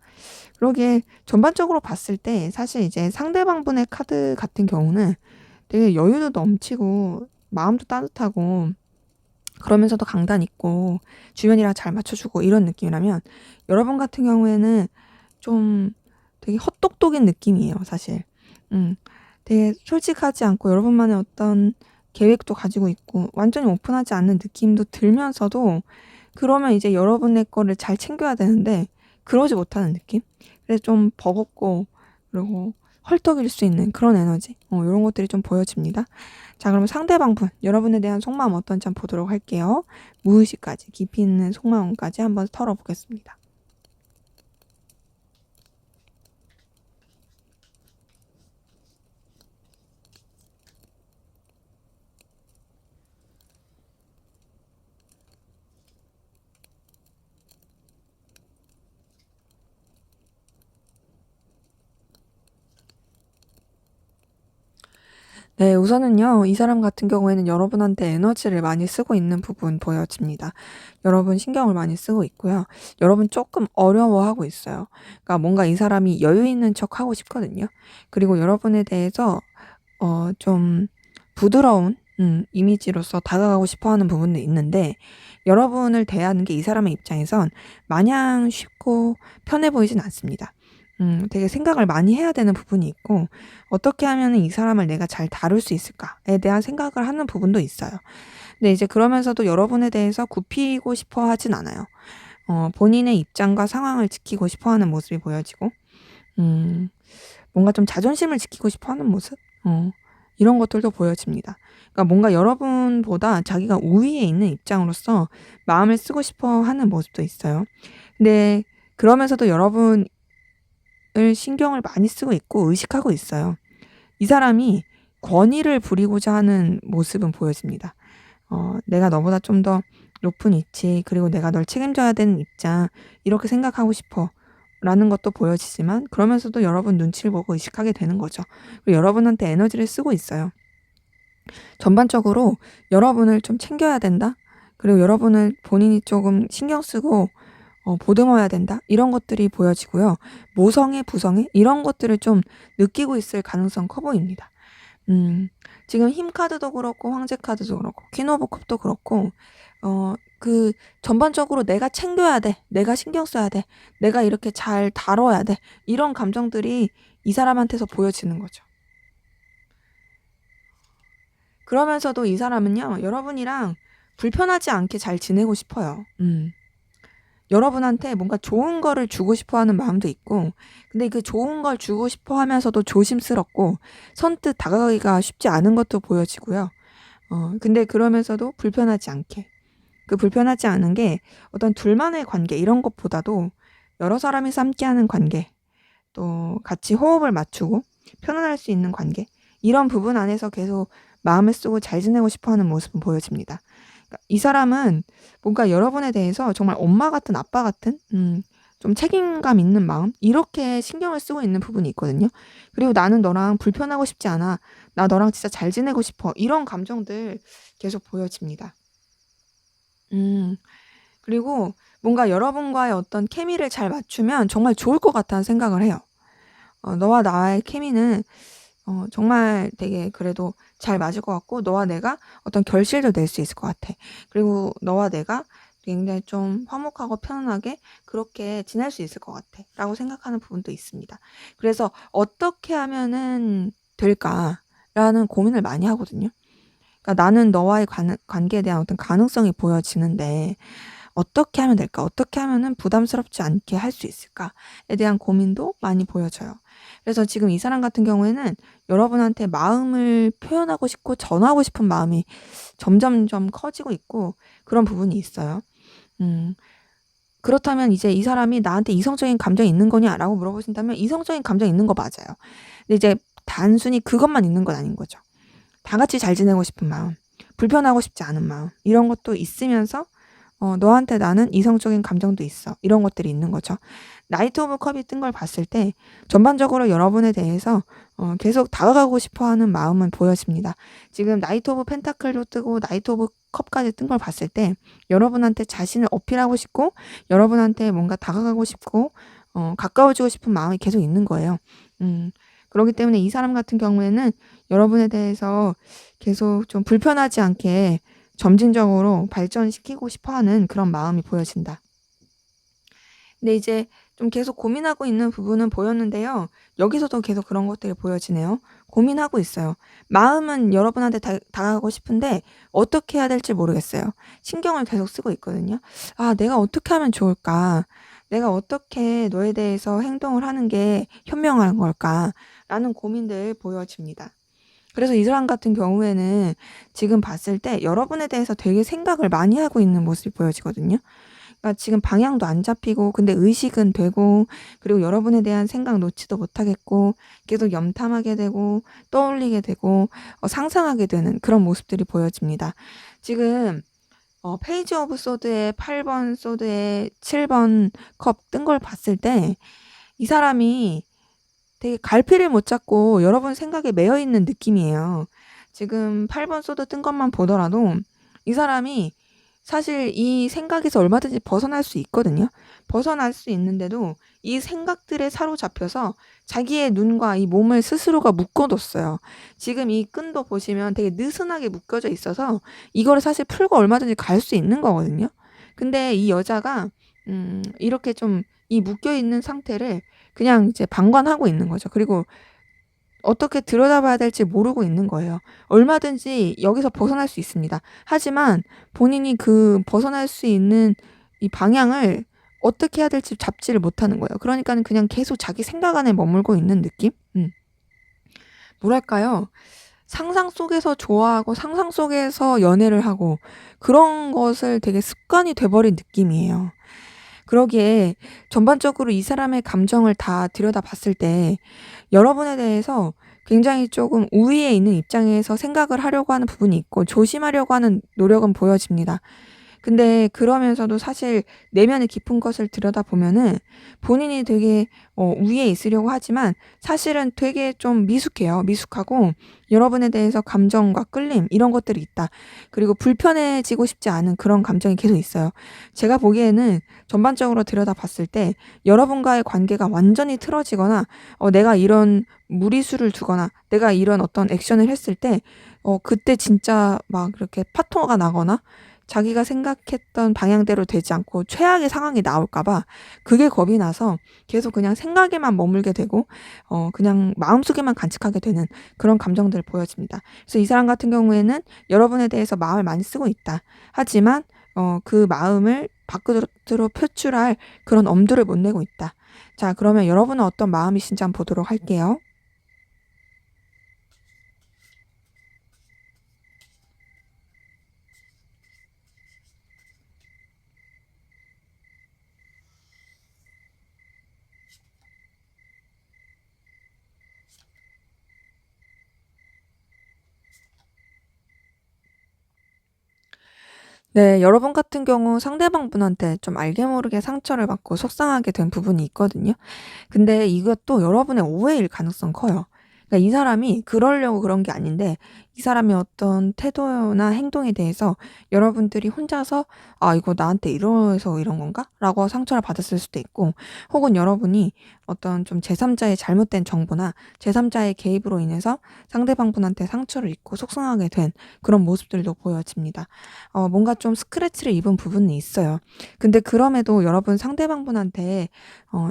그러기에 전반적으로 봤을 때 사실 이제 상대방분의 카드 같은 경우는 되게 여유도 넘치고 마음도 따뜻하고 그러면서도 강단 있고 주변이랑 잘 맞춰주고 이런 느낌이라면, 여러분 같은 경우에는 좀 되게 헛똑똑인 느낌이에요, 사실. 음. 되게 솔직하지 않고 여러분만의 어떤 계획도 가지고 있고 완전히 오픈하지 않는 느낌도 들면서도, 그러면 이제 여러분의 거를 잘 챙겨야 되는데 그러지 못하는 느낌? 그래서 좀 버겁고, 그리고 헐떡일 수 있는 그런 에너지, 요런 것들이 좀 보여집니다. 자, 그러면 상대방분 여러분에 대한 속마음 어떤지 한번 보도록 할게요. 무의식까지 깊이 있는 속마음까지 한번 털어보겠습니다. 네, 우선은요, 이 사람 같은 경우에는 여러분한테 에너지를 많이 쓰고 있는 부분 보여집니다. 여러분 신경을 많이 쓰고 있고요. 여러분 조금 어려워하고 있어요. 그러니까 뭔가 이 사람이 여유 있는 척 하고 싶거든요. 그리고 여러분에 대해서 좀 부드러운 이미지로서 다가가고 싶어 하는 부분도 있는데, 여러분을 대하는 게 이 사람의 입장에선 마냥 쉽고 편해 보이진 않습니다. 되게 생각을 많이 해야 되는 부분이 있고, 어떻게 하면은 이 사람을 내가 잘 다룰 수 있을까에 대한 생각을 하는 부분도 있어요. 근데 이제 그러면서도 여러분에 대해서 굽히고 싶어 하진 않아요. 본인의 입장과 상황을 지키고 싶어 하는 모습이 보여지고, 음, 뭔가 좀 자존심을 지키고 싶어 하는 모습? 이런 것들도 보여집니다. 그러니까 뭔가 여러분보다 자기가 우위에 있는 입장으로서 마음을 쓰고 싶어 하는 모습도 있어요. 근데 그러면서도 여러분을 신경을 많이 쓰고 있고 의식하고 있어요. 이 사람이 권위를 부리고자 하는 모습은 보여집니다. 내가 너보다 좀 더 높은 위치, 그리고 내가 널 책임져야 되는 입장, 이렇게 생각하고 싶어. 라는 것도 보여지지만, 그러면서도 여러분 눈치를 보고 의식하게 되는 거죠. 그리고 여러분한테 에너지를 쓰고 있어요. 전반적으로 여러분을 좀 챙겨야 된다? 그리고 여러분을 본인이 조금 신경 쓰고 보듬어야 된다? 이런 것들이 보여지고요. 모성애, 부성애? 이런 것들을 좀 느끼고 있을 가능성 커 보입니다. 지금 힘 카드도 그렇고 황제 카드도 그렇고 퀸 오브 컵도 그렇고 그 전반적으로 내가 챙겨야 돼. 내가 신경 써야 돼. 내가 이렇게 잘 다뤄야 돼. 이런 감정들이 이 사람한테서 보여지는 거죠. 그러면서도 이 사람은요, 여러분이랑 불편하지 않게 잘 지내고 싶어요. 여러분한테 뭔가 좋은 거를 주고 싶어 하는 마음도 있고, 근데 그 좋은 걸 주고 싶어 하면서도 조심스럽고, 선뜻 다가가기가 쉽지 않은 것도 보여지고요. 근데 그러면서도 불편하지 않게. 그 불편하지 않은 게 어떤 둘만의 관계, 이런 것보다도 여러 사람이 함께하는 관계, 또 같이 호흡을 맞추고 편안할 수 있는 관계, 이런 부분 안에서 계속 마음을 쓰고 잘 지내고 싶어 하는 모습은 보여집니다. 그러니까 이 사람은 뭔가 여러분에 대해서 정말 엄마 같은 아빠 같은 좀 책임감 있는 마음, 이렇게 신경을 쓰고 있는 부분이 있거든요. 그리고 나는 너랑 불편하고 싶지 않아. 나 너랑 진짜 잘 지내고 싶어. 이런 감정들 계속 보여집니다. 음. 그리고 뭔가 여러분과의 어떤 케미를 잘 맞추면 정말 좋을 것 같다는 생각을 해요. 너와 나의 케미는 정말 되게 그래도 잘 맞을 것 같고, 너와 내가 어떤 결실도 낼 수 있을 것 같아. 그리고 너와 내가 굉장히 좀 화목하고 편안하게 그렇게 지낼 수 있을 것 같아. 라고 생각하는 부분도 있습니다. 그래서 어떻게 하면은 될까라는 고민을 많이 하거든요. 그러니까 나는 너와의 관계에 대한 어떤 가능성이 보여지는데, 어떻게 하면 될까? 어떻게 하면은 부담스럽지 않게 할 수 있을까?에 대한 고민도 많이 보여져요. 그래서 지금 이 사람 같은 경우에는 여러분한테 마음을 표현하고 싶고 전하고 싶은 마음이 점점점 커지고 있고, 그런 부분이 있어요. 음, 그렇다면 이제 이 사람이 나한테 이성적인 감정이 있는 거냐라고 물어보신다면, 이성적인 감정이 있는 거 맞아요. 근데 이제 단순히 그것만 있는 건 아닌 거죠. 다 같이 잘 지내고 싶은 마음, 불편하고 싶지 않은 마음, 이런 것도 있으면서 너한테 나는 이성적인 감정도 있어. 이런 것들이 있는 거죠. 나이트 오브 컵이 뜬 걸 봤을 때 전반적으로 여러분에 대해서 계속 다가가고 싶어 하는 마음은 보여집니다. 지금 나이트 오브 펜타클도 뜨고 나이트 오브 컵까지 뜬 걸 봤을 때 여러분한테 자신을 어필하고 싶고, 여러분한테 뭔가 다가가고 싶고 가까워지고 싶은 마음이 계속 있는 거예요. 그렇기 때문에 이 사람 같은 경우에는 여러분에 대해서 계속 좀 불편하지 않게 점진적으로 발전시키고 싶어 하는 그런 마음이 보여진다. 근데 이제 좀 계속 고민하고 있는 부분은 보였는데요. 여기서도 계속 그런 것들이 보여지네요. 고민하고 있어요. 마음은 여러분한테 다가가고 싶은데 어떻게 해야 될지 모르겠어요. 신경을 계속 쓰고 있거든요. 아, 내가 어떻게 하면 좋을까? 내가 어떻게 너에 대해서 행동을 하는 게 현명한 걸까? 라는 고민들 보여집니다. 그래서 이 사람 같은 경우에는 지금 봤을 때 여러분에 대해서 되게 생각을 많이 하고 있는 모습이 보여지거든요. 그러니까 지금 방향도 안 잡히고, 근데 의식은 되고, 그리고 여러분에 대한 생각 놓지도 못하겠고, 계속 염탐하게 되고, 떠올리게 되고, 상상하게 되는 그런 모습들이 보여집니다. 지금 페이지 오브 소드의 8번 소드의 7번 컵 뜬 걸 봤을 때 이 사람이 되게 갈피를 못 잡고 여러분 생각에 매여 있는 느낌이에요. 지금 8번 소드 뜬 것만 보더라도 이 사람이 사실 이 생각에서 얼마든지 벗어날 수 있거든요. 벗어날 수 있는데도 이 생각들에 사로잡혀서 자기의 눈과 이 몸을 스스로가 묶어뒀어요. 지금 이 끈도 보시면 되게 느슨하게 묶여져 있어서 이거를 사실 풀고 얼마든지 갈 수 있는 거거든요. 근데 이 여자가 이렇게 좀 이 묶여 있는 상태를 그냥 이제 방관하고 있는 거죠. 그리고 어떻게 들여다봐야 될지 모르고 있는 거예요. 얼마든지 여기서 벗어날 수 있습니다. 하지만 본인이 그 벗어날 수 있는 이 방향을 어떻게 해야 될지 잡지를 못하는 거예요. 그러니까는 그냥 계속 자기 생각 안에 머물고 있는 느낌? 뭐랄까요? 상상 속에서 좋아하고 상상 속에서 연애를 하고 그런 것을 되게 습관이 돼버린 느낌이에요. 그러기에 전반적으로 이 사람의 감정을 다 들여다봤을 때 여러분에 대해서 굉장히 조금 우위에 있는 입장에서 생각을 하려고 하는 부분이 있고 조심하려고 하는 노력은 보여집니다. 근데 그러면서도 사실 내면의 깊은 것을 들여다보면은 본인이 되게 위에 있으려고 하지만 사실은 되게 좀 미숙해요. 미숙하고 여러분에 대해서 감정과 끌림 이런 것들이 있다. 그리고 불편해지고 싶지 않은 그런 감정이 계속 있어요. 제가 보기에는 전반적으로 들여다봤을 때 여러분과의 관계가 완전히 틀어지거나 내가 이런 무리수를 두거나 내가 이런 어떤 액션을 했을 때 그때 진짜 막 이렇게 파토가 나거나 자기가 생각했던 방향대로 되지 않고 최악의 상황이 나올까 봐 그게 겁이 나서 계속 그냥 생각에만 머물게 되고 그냥 마음속에만 간직하게 되는 그런 감정들을 보여집니다. 그래서 이 사람 같은 경우에는 여러분에 대해서 마음을 많이 쓰고 있다. 하지만 그 마음을 밖으로 표출할 그런 엄두를 못 내고 있다. 자, 그러면 여러분은 어떤 마음이신지 한번 보도록 할게요. 네. 여러분 같은 경우 상대방 분한테 좀 알게 모르게 상처를 받고 속상하게 된 부분이 있거든요. 근데 이것도 여러분의 오해일 가능성 커요. 그러니까 이 사람이 그러려고 그런 게 아닌데 이 사람의 어떤 태도나 행동에 대해서 여러분들이 혼자서 '아 이거 나한테 이래서 이런 건가?' 라고 상처를 받았을 수도 있고 혹은 여러분이 어떤 좀 제3 자의 잘못된 정보나 제3 자의 개입으로 인해서 상대방 분한테 상처를 입고 속상하게 된 그런 모습들도 보여집니다. 뭔가 좀 스크래치를 입은 부분이 있어요. 근데 그럼에도 여러분 상대방 분한테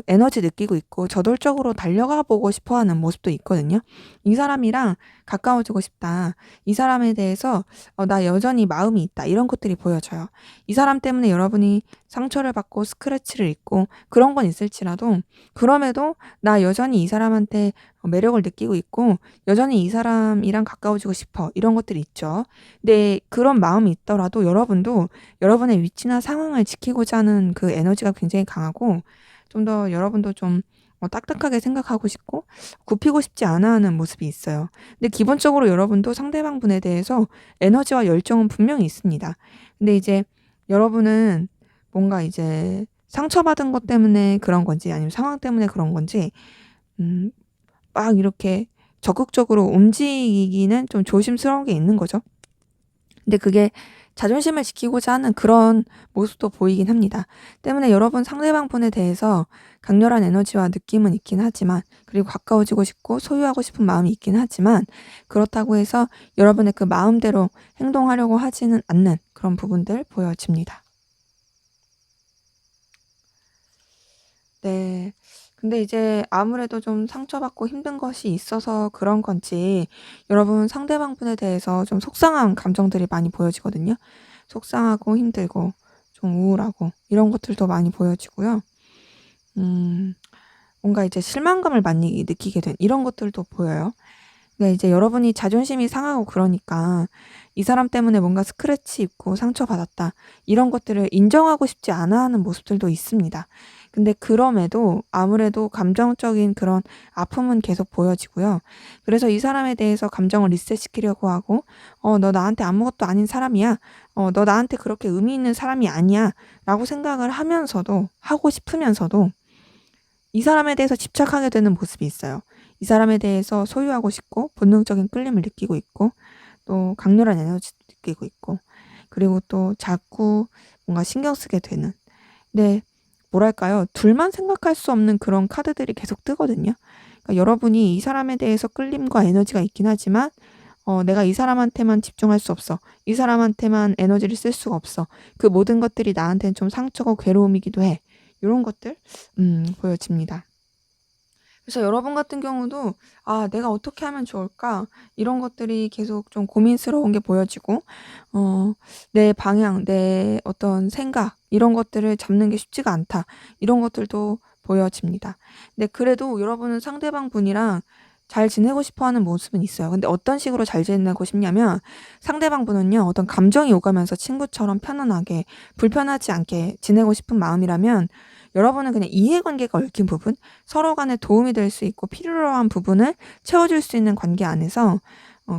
에너지 느끼고 있고 저돌적으로 달려가 보고 싶어 하는 모습도 있거든요. '이 사람이랑 가까워지고 싶다. 이 사람에 대해서 나 여전히 마음이 있다.' 이런 것들이 보여져요. 이 사람 때문에 여러분이 상처를 받고 스크래치를 입고 그런 건 있을지라도 그럼에도 '나 여전히 이 사람한테 매력을 느끼고 있고 여전히 이 사람이랑 가까워지고 싶어.' 이런 것들이 있죠. 근데 그런 마음이 있더라도 여러분도 여러분의 위치나 상황을 지키고자 하는 그 에너지가 굉장히 강하고 좀 더 여러분도 좀 딱딱하게 생각하고 싶고 굽히고 싶지 않아 하는 모습이 있어요. 근데 기본적으로 여러분도 상대방 분에 대해서 에너지와 열정은 분명히 있습니다. 근데 이제 여러분은 뭔가 이제 상처받은 것 때문에 그런 건지 아니면 상황 때문에 그런 건지 음 막 이렇게 적극적으로 움직이기는 좀 조심스러운 게 있는 거죠. 근데 그게 자존심을 지키고자 하는 그런 모습도 보이긴 합니다. 때문에 여러분 상대방 분에 대해서 강렬한 에너지와 느낌은 있긴 하지만 그리고 가까워지고 싶고 소유하고 싶은 마음이 있긴 하지만 그렇다고 해서 여러분의 그 마음대로 행동하려고 하지는 않는 그런 부분들 보여집니다. 네. 근데 이제 아무래도 좀 상처받고 힘든 것이 있어서 그런 건지 여러분 상대방 분에 대해서 좀 속상한 감정들이 많이 보여지거든요. 속상하고 힘들고 좀 우울하고 이런 것들도 많이 보여지고요. 음 뭔가 이제 실망감을 많이 느끼게 된 이런 것들도 보여요. 네, 이제 여러분이 자존심이 상하고 그러니까 이 사람 때문에 뭔가 스크래치 입고 상처받았다. 이런 것들을 인정하고 싶지 않아 하는 모습들도 있습니다. 근데 그럼에도 아무래도 감정적인 그런 아픔은 계속 보여지고요. 그래서 이 사람에 대해서 감정을 리셋시키려고 하고, 너 나한테 아무것도 아닌 사람이야. 너 나한테 그렇게 의미 있는 사람이 아니야. 라고 생각을 하면서도, 하고 싶으면서도 이 사람에 대해서 집착하게 되는 모습이 있어요. 이 사람에 대해서 소유하고 싶고 본능적인 끌림을 느끼고 있고 또 강렬한 에너지도 느끼고 있고, 그리고 또 자꾸 뭔가 신경 쓰게 되는. 네, 뭐랄까요? 둘만 생각할 수 없는 그런 카드들이 계속 뜨거든요. 그러니까 여러분이 이 사람에 대해서 끌림과 에너지가 있긴 하지만, 내가 이 사람한테만 집중할 수 없어. 이 사람한테만 에너지를 쓸 수가 없어. 그 모든 것들이 나한테는 좀 상처고 괴로움이기도 해. 이런 것들, 보여집니다. 그래서 여러분 같은 경우도, 아, 내가 어떻게 하면 좋을까? 이런 것들이 계속 좀 고민스러운 게 보여지고, 내 방향, 내 어떤 생각, 이런 것들을 잡는 게 쉽지가 않다. 이런 것들도 보여집니다. 근데 그래도 여러분은 상대방 분이랑 잘 지내고 싶어 하는 모습은 있어요. 근데 어떤 식으로 잘 지내고 싶냐면, 상대방 분은요, 어떤 감정이 오가면서 친구처럼 편안하게, 불편하지 않게 지내고 싶은 마음이라면, 여러분은 그냥 이해관계가 얽힌 부분, 서로 간에 도움이 될 수 있고 필요한 부분을 채워줄 수 있는 관계 안에서,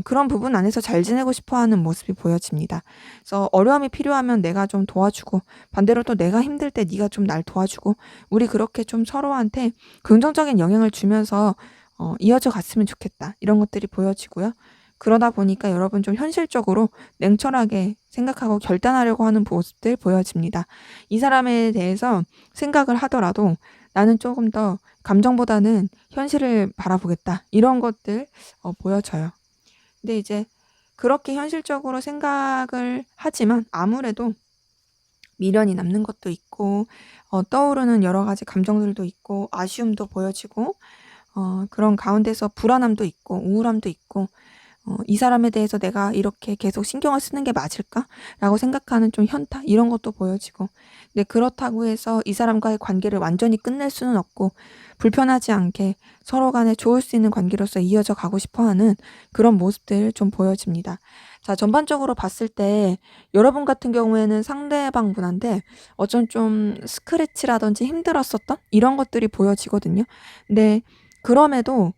그런 부분 안에서 잘 지내고 싶어 하는 모습이 보여집니다. 그래서 어려움이 필요하면 내가 좀 도와주고, 반대로 또 내가 힘들 때 네가 좀 날 도와주고, 우리 그렇게 좀 서로한테 긍정적인 영향을 주면서 이어져 갔으면 좋겠다. 이런 것들이 보여지고요. 그러다 보니까 여러분 좀 현실적으로 냉철하게 생각하고 결단하려고 하는 모습들 보여집니다. 이 사람에 대해서 생각을 하더라도 나는 조금 더 감정보다는 현실을 바라보겠다. 이런 것들 보여져요. 근데 이제 그렇게 현실적으로 생각을 하지만 아무래도 미련이 남는 것도 있고, 떠오르는 여러 가지 감정들도 있고, 아쉬움도 보여지고, 그런 가운데서 불안함도 있고, 우울함도 있고, 이 사람에 대해서 내가 이렇게 계속 신경을 쓰는 게 맞을까? 라고 생각하는 좀 현타? 이런 것도 보여지고. 근데 그렇다고 해서 이 사람과의 관계를 완전히 끝낼 수는 없고, 불편하지 않게 서로 간에 좋을 수 있는 관계로서 이어져 가고 싶어 하는 그런 모습들 좀 보여집니다. 자, 전반적으로 봤을 때 여러분 같은 경우에는 상대방 분한테 어쩐 좀 스크래치라든지 힘들었었던 이런 것들이 보여지거든요. 근데 그럼에도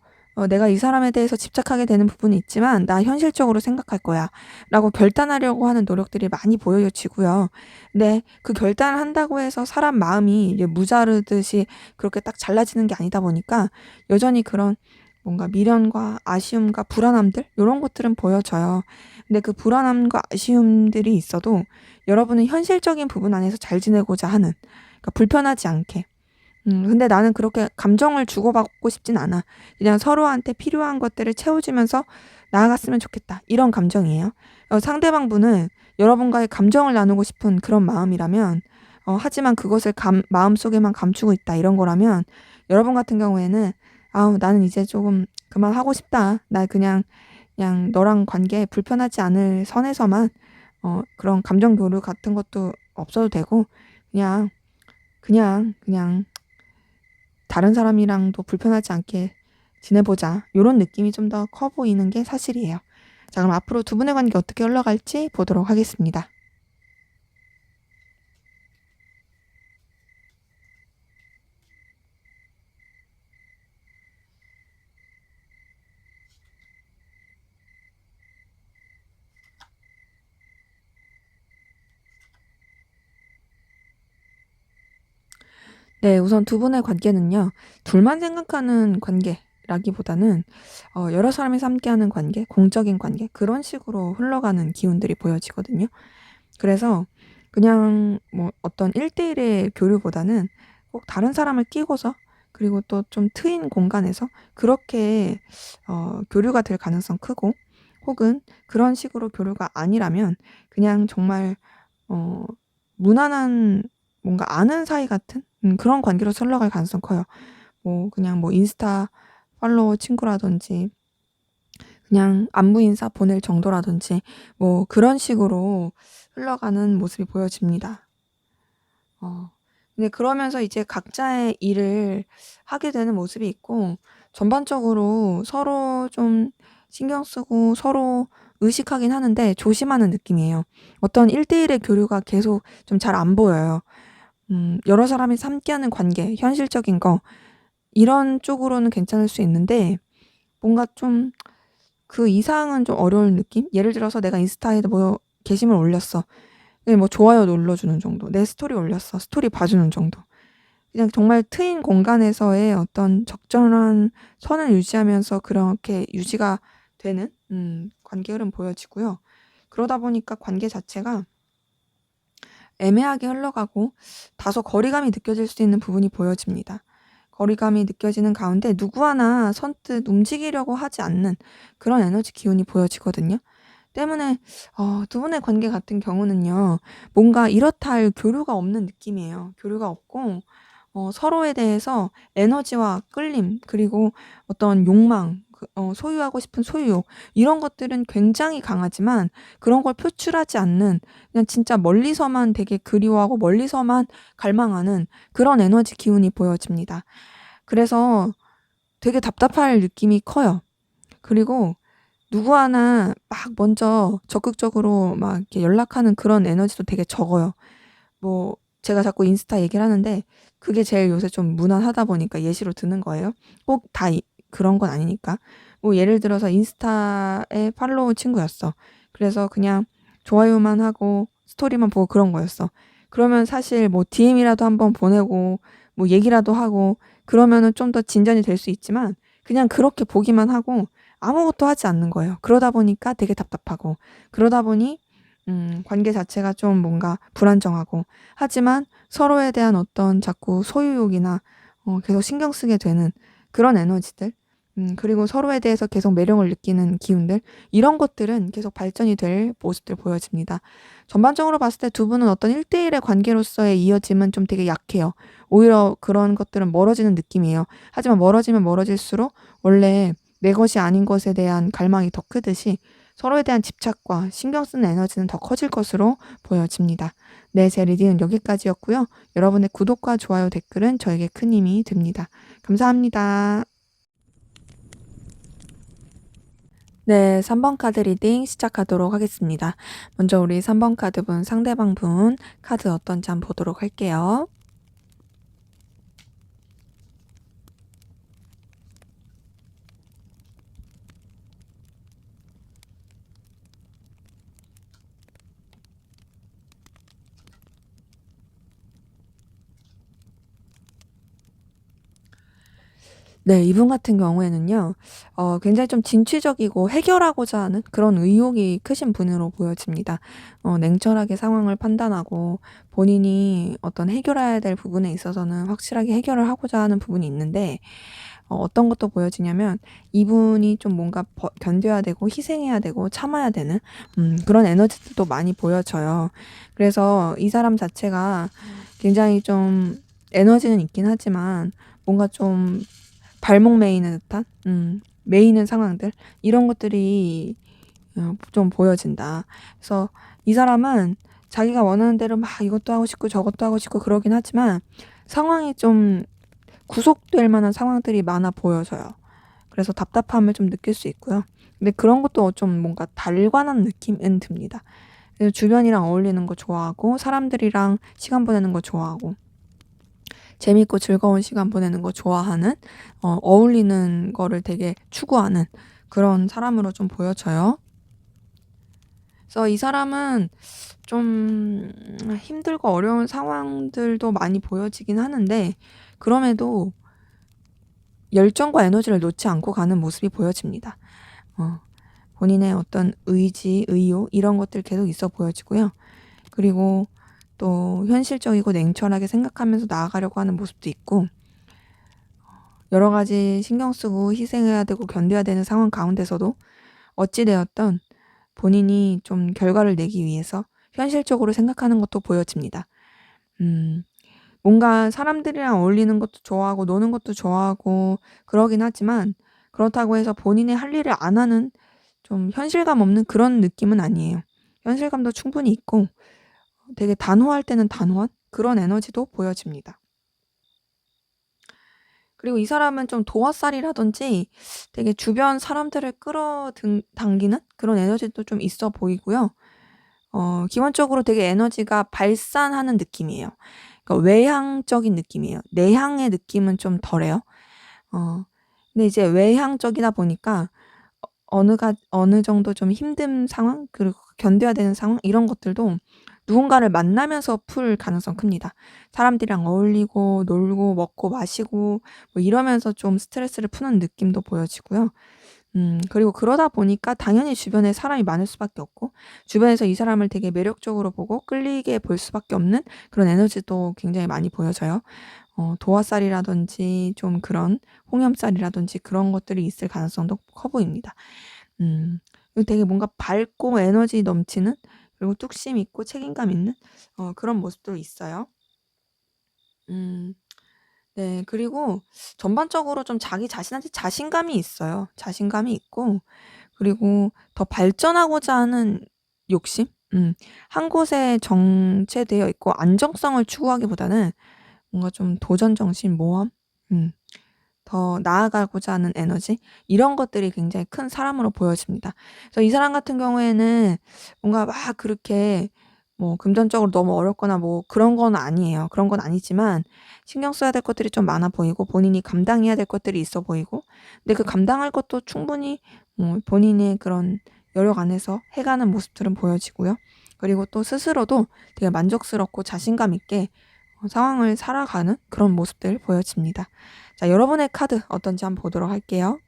내가 이 사람에 대해서 집착하게 되는 부분이 있지만 나 현실적으로 생각할 거야 라고 결단하려고 하는 노력들이 많이 보여지고요. 근데 그 결단을 한다고 해서 사람 마음이 이제 무자르듯이 그렇게 딱 잘라지는 게 아니다 보니까 여전히 그런 뭔가 미련과 아쉬움과 불안함들 이런 것들은 보여져요. 근데 그 불안함과 아쉬움들이 있어도 여러분은 현실적인 부분 안에서 잘 지내고자 하는, 그러니까 불편하지 않게, 근데 나는 그렇게 감정을 주고받고 싶진 않아. 그냥 서로한테 필요한 것들을 채워주면서 나아갔으면 좋겠다. 이런 감정이에요. 상대방 분은 여러분과의 감정을 나누고 싶은 그런 마음이라면, 하지만 그것을 마음속에만 감추고 있다. 이런 거라면, 여러분 같은 경우에는, 아우, 나는 이제 조금 그만하고 싶다. 나 그냥 너랑 관계 불편하지 않을 선에서만, 그런 감정 교류 같은 것도 없어도 되고, 그냥, 그냥, 다른 사람이랑도 불편하지 않게 지내보자. 요런 느낌이 좀 더 커 보이는 게 사실이에요. 자, 그럼 앞으로 두 분의 관계 어떻게 흘러갈지 보도록 하겠습니다. 네, 우선 두 분의 관계는요, 둘만 생각하는 관계라기보다는, 여러 사람이 함께하는 관계, 공적인 관계, 그런 식으로 흘러가는 기운들이 보여지거든요. 그래서 그냥 뭐 어떤 1대1의 교류보다는 꼭 다른 사람을 끼고서, 그리고 또 좀 트인 공간에서 그렇게 교류가 될 가능성 크고, 혹은 그런 식으로 교류가 아니라면 그냥 정말 어 무난한 뭔가 아는 사이 같은 그런 관계로 흘러갈 가능성 커요. 뭐 그냥 뭐 인스타 팔로워 친구라든지, 그냥 안부 인사 보낼 정도라든지, 뭐 그런 식으로 흘러가는 모습이 보여집니다. 어. 근데 그러면서 이제 각자의 일을 하게 되는 모습이 있고, 전반적으로 서로 좀 신경 쓰고 서로 의식하긴 하는데 조심하는 느낌이에요. 어떤 1대1의 교류가 계속 좀 잘 안 보여요. 여러 사람이 함께하는 관계, 현실적인 거, 이런 쪽으로는 괜찮을 수 있는데, 뭔가 좀 그 이상은 좀 어려운 느낌? 예를 들어서 내가 인스타에 뭐 게시물 올렸어. 네, 뭐 좋아요 눌러주는 정도. 내 스토리 올렸어. 스토리 봐주는 정도. 그냥 정말 트인 공간에서의 어떤 적절한 선을 유지하면서 그렇게 유지가 되는 관계 흐름 보여지고요. 그러다 보니까 관계 자체가 애매하게 흘러가고 다소 거리감이 느껴질 수 있는 부분이 보여집니다. 거리감이 느껴지는 가운데 누구 하나 선뜻 움직이려고 하지 않는 그런 에너지 기운이 보여지거든요. 때문에 두 분의 관계 같은 경우는요. 뭔가 이렇다 할 교류가 없는 느낌이에요. 교류가 없고 서로에 대해서 에너지와 끌림 그리고 어떤 욕망 소유하고 싶은 소유욕 이런 것들은 굉장히 강하지만 그런 걸 표출하지 않는 그냥 진짜 멀리서만 되게 그리워하고 멀리서만 갈망하는 그런 에너지 기운이 보여집니다. 그래서 되게 답답할 느낌이 커요. 그리고 누구 하나 막 먼저 적극적으로 막 이렇게 연락하는 그런 에너지도 되게 적어요. 뭐 제가 자꾸 인스타 얘기를 하는데 그게 제일 요새 좀 무난하다 보니까 예시로 드는 거예요. 꼭 다 그런 건 아니니까. 뭐 예를 들어서 인스타에 팔로우 친구였어. 그래서 그냥 좋아요만 하고 스토리만 보고 그런 거였어. 그러면 사실 뭐 DM이라도 한번 보내고 뭐 얘기라도 하고 그러면은 좀 더 진전이 될 수 있지만 그냥 그렇게 보기만 하고 아무것도 하지 않는 거예요. 그러다 보니까 되게 답답하고 그러다 보니 관계 자체가 좀 뭔가 불안정하고 하지만 서로에 대한 어떤 자꾸 소유욕이나 계속 신경 쓰게 되는 그런 에너지들 그리고 서로에 대해서 계속 매력을 느끼는 기운들 이런 것들은 계속 발전이 될 모습들 보여집니다. 전반적으로 봤을 때 두 분은 어떤 1대1의 관계로서의 이어짐은 좀 되게 약해요. 오히려 그런 것들은 멀어지는 느낌이에요. 하지만 멀어지면 멀어질수록 원래 내 것이 아닌 것에 대한 갈망이 더 크듯이 서로에 대한 집착과 신경 쓰는 에너지는 더 커질 것으로 보여집니다. 네, 제 리딩은 여기까지였고요. 여러분의 구독과 좋아요 댓글은 저에게 큰 힘이 됩니다. 감사합니다. 네, 3번 카드 리딩 시작하도록 하겠습니다. 먼저 우리 3번 카드 분 상대방 분 카드 어떤지 한번 보도록 할게요. 네. 이분 같은 경우에는요. 굉장히 좀 진취적이고 해결하고자 하는 그런 의욕이 크신 분으로 보여집니다. 냉철하게 상황을 판단하고 본인이 어떤 해결해야 될 부분에 있어서는 확실하게 해결을 하고자 하는 부분이 있는데 어떤 것도 보여지냐면 이분이 좀 뭔가 견뎌야 되고 희생해야 되고 참아야 되는 그런 에너지들도 많이 보여져요. 그래서 이 사람 자체가 굉장히 좀 에너지는 있긴 하지만 뭔가 좀 발목 메이는 듯한 메이는 상황들 이런 것들이 좀 보여진다. 그래서 이 사람은 자기가 원하는 대로 막 이것도 하고 싶고 저것도 하고 싶고 그러긴 하지만 상황이 좀 구속될 만한 상황들이 많아 보여져요. 그래서 답답함을 좀 느낄 수 있고요. 근데 그런 것도 좀 뭔가 달관한 느낌은 듭니다. 그래서 주변이랑 어울리는 거 좋아하고 사람들이랑 시간 보내는 거 좋아하고 재밌고 즐거운 시간 보내는 거 좋아하는 어울리는 거를 되게 추구하는 그런 사람으로 좀 보여져요. 그래서 이 사람은 좀 힘들고 어려운 상황들도 많이 보여지긴 하는데 그럼에도 열정과 에너지를 놓지 않고 가는 모습이 보여집니다. 본인의 어떤 의지, 의욕 이런 것들 계속 있어 보여지고요. 그리고 또 현실적이고 냉철하게 생각하면서 나아가려고 하는 모습도 있고 여러 가지 신경 쓰고 희생해야 되고 견뎌야 되는 상황 가운데서도 어찌 되었든 본인이 좀 결과를 내기 위해서 현실적으로 생각하는 것도 보여집니다. 뭔가 사람들이랑 어울리는 것도 좋아하고 노는 것도 좋아하고 그러긴 하지만 그렇다고 해서 본인의 할 일을 안 하는 좀 현실감 없는 그런 느낌은 아니에요. 현실감도 충분히 있고 되게 단호할 때는 단호한 그런 에너지도 보여집니다. 그리고 이 사람은 좀 도화살이라든지 되게 주변 사람들을 당기는 그런 에너지도 좀 있어 보이고요. 기본적으로 되게 에너지가 발산하는 느낌이에요. 그러니까 외향적인 느낌이에요. 내향의 느낌은 좀 덜해요. 근데 이제 외향적이다 보니까 어느 정도 좀 힘든 상황 그리고 견뎌야 되는 상황 이런 것들도 누군가를 만나면서 풀 가능성 큽니다. 사람들이랑 어울리고 놀고 먹고 마시고 뭐 이러면서 좀 스트레스를 푸는 느낌도 보여지고요. 그리고 그러다 보니까 당연히 주변에 사람이 많을 수밖에 없고 주변에서 이 사람을 되게 매력적으로 보고 끌리게 볼 수밖에 없는 그런 에너지도 굉장히 많이 보여져요. 도화살이라든지 좀 그런 홍염살이라든지 그런 것들이 있을 가능성도 커 보입니다. 그리고 되게 뭔가 밝고 에너지 넘치는 그리고 뚝심 있고 책임감 있는 그런 모습도 있어요. 음. 네. 그리고 전반적으로 좀 자기 자신한테 자신감이 있어요. 자신감이 있고 그리고 더 발전하고자 하는 욕심? 한 곳에 정체되어 있고 안정성을 추구하기보다는 뭔가 좀 도전 정신, 모험? 음. 더 나아가고자 하는 에너지? 이런 것들이 굉장히 큰 사람으로 보여집니다. 그래서 이 사람 같은 경우에는 뭔가 막 그렇게 뭐 금전적으로 너무 어렵거나 뭐 그런 건 아니에요. 그런 건 아니지만 신경 써야 될 것들이 좀 많아 보이고 본인이 감당해야 될 것들이 있어 보이고 근데 그 감당할 것도 충분히 본인의 그런 여력 안에서 해 가는 모습들은 보여지고요. 그리고 또 스스로도 되게 만족스럽고 자신감 있게 상황을 살아가는 그런 모습들 보여집니다. 자, 여러분의 카드 어떤지 한번 보도록 할게요.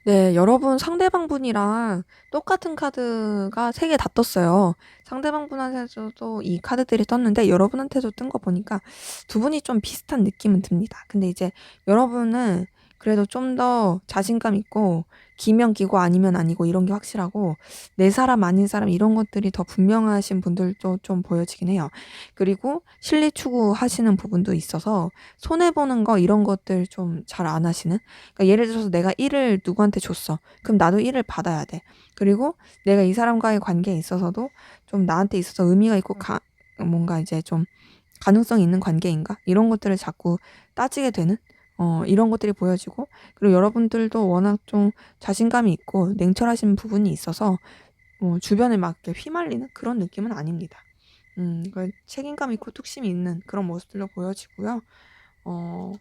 네, 여러분 상대방 분이랑 똑같은 카드가 3개 다 떴어요. 상대방 분한테도 이 카드들이 떴는데 여러분한테도 뜬 거 보니까 두 분이 좀 비슷한 느낌은 듭니다. 근데 이제 여러분은 그래도 좀 더 자신감 있고 기면 기고 아니면 아니고 이런 게 확실하고 내 사람 아닌 사람 이런 것들이 더 분명하신 분들도 좀 보여지긴 해요. 그리고 실리 추구하시는 부분도 있어서 손해 보는 거 이런 것들 좀 잘 안 하시는 그러니까 예를 들어서 내가 일을 누구한테 줬어. 그럼 나도 일을 받아야 돼. 그리고 내가 이 사람과의 관계에 있어서도 좀 나한테 있어서 의미가 있고 뭔가 이제 좀 가능성이 있는 관계인가? 이런 것들을 자꾸 따지게 되는 이런 것들이 보여지고 그리고 여러분들도 워낙 좀 자신감이 있고 냉철하신 부분이 있어서 주변에 막 이렇게 휘말리는 그런 느낌은 아닙니다. 책임감 있고 뚝심이 있는 그런 모습들로 보여지고요. 어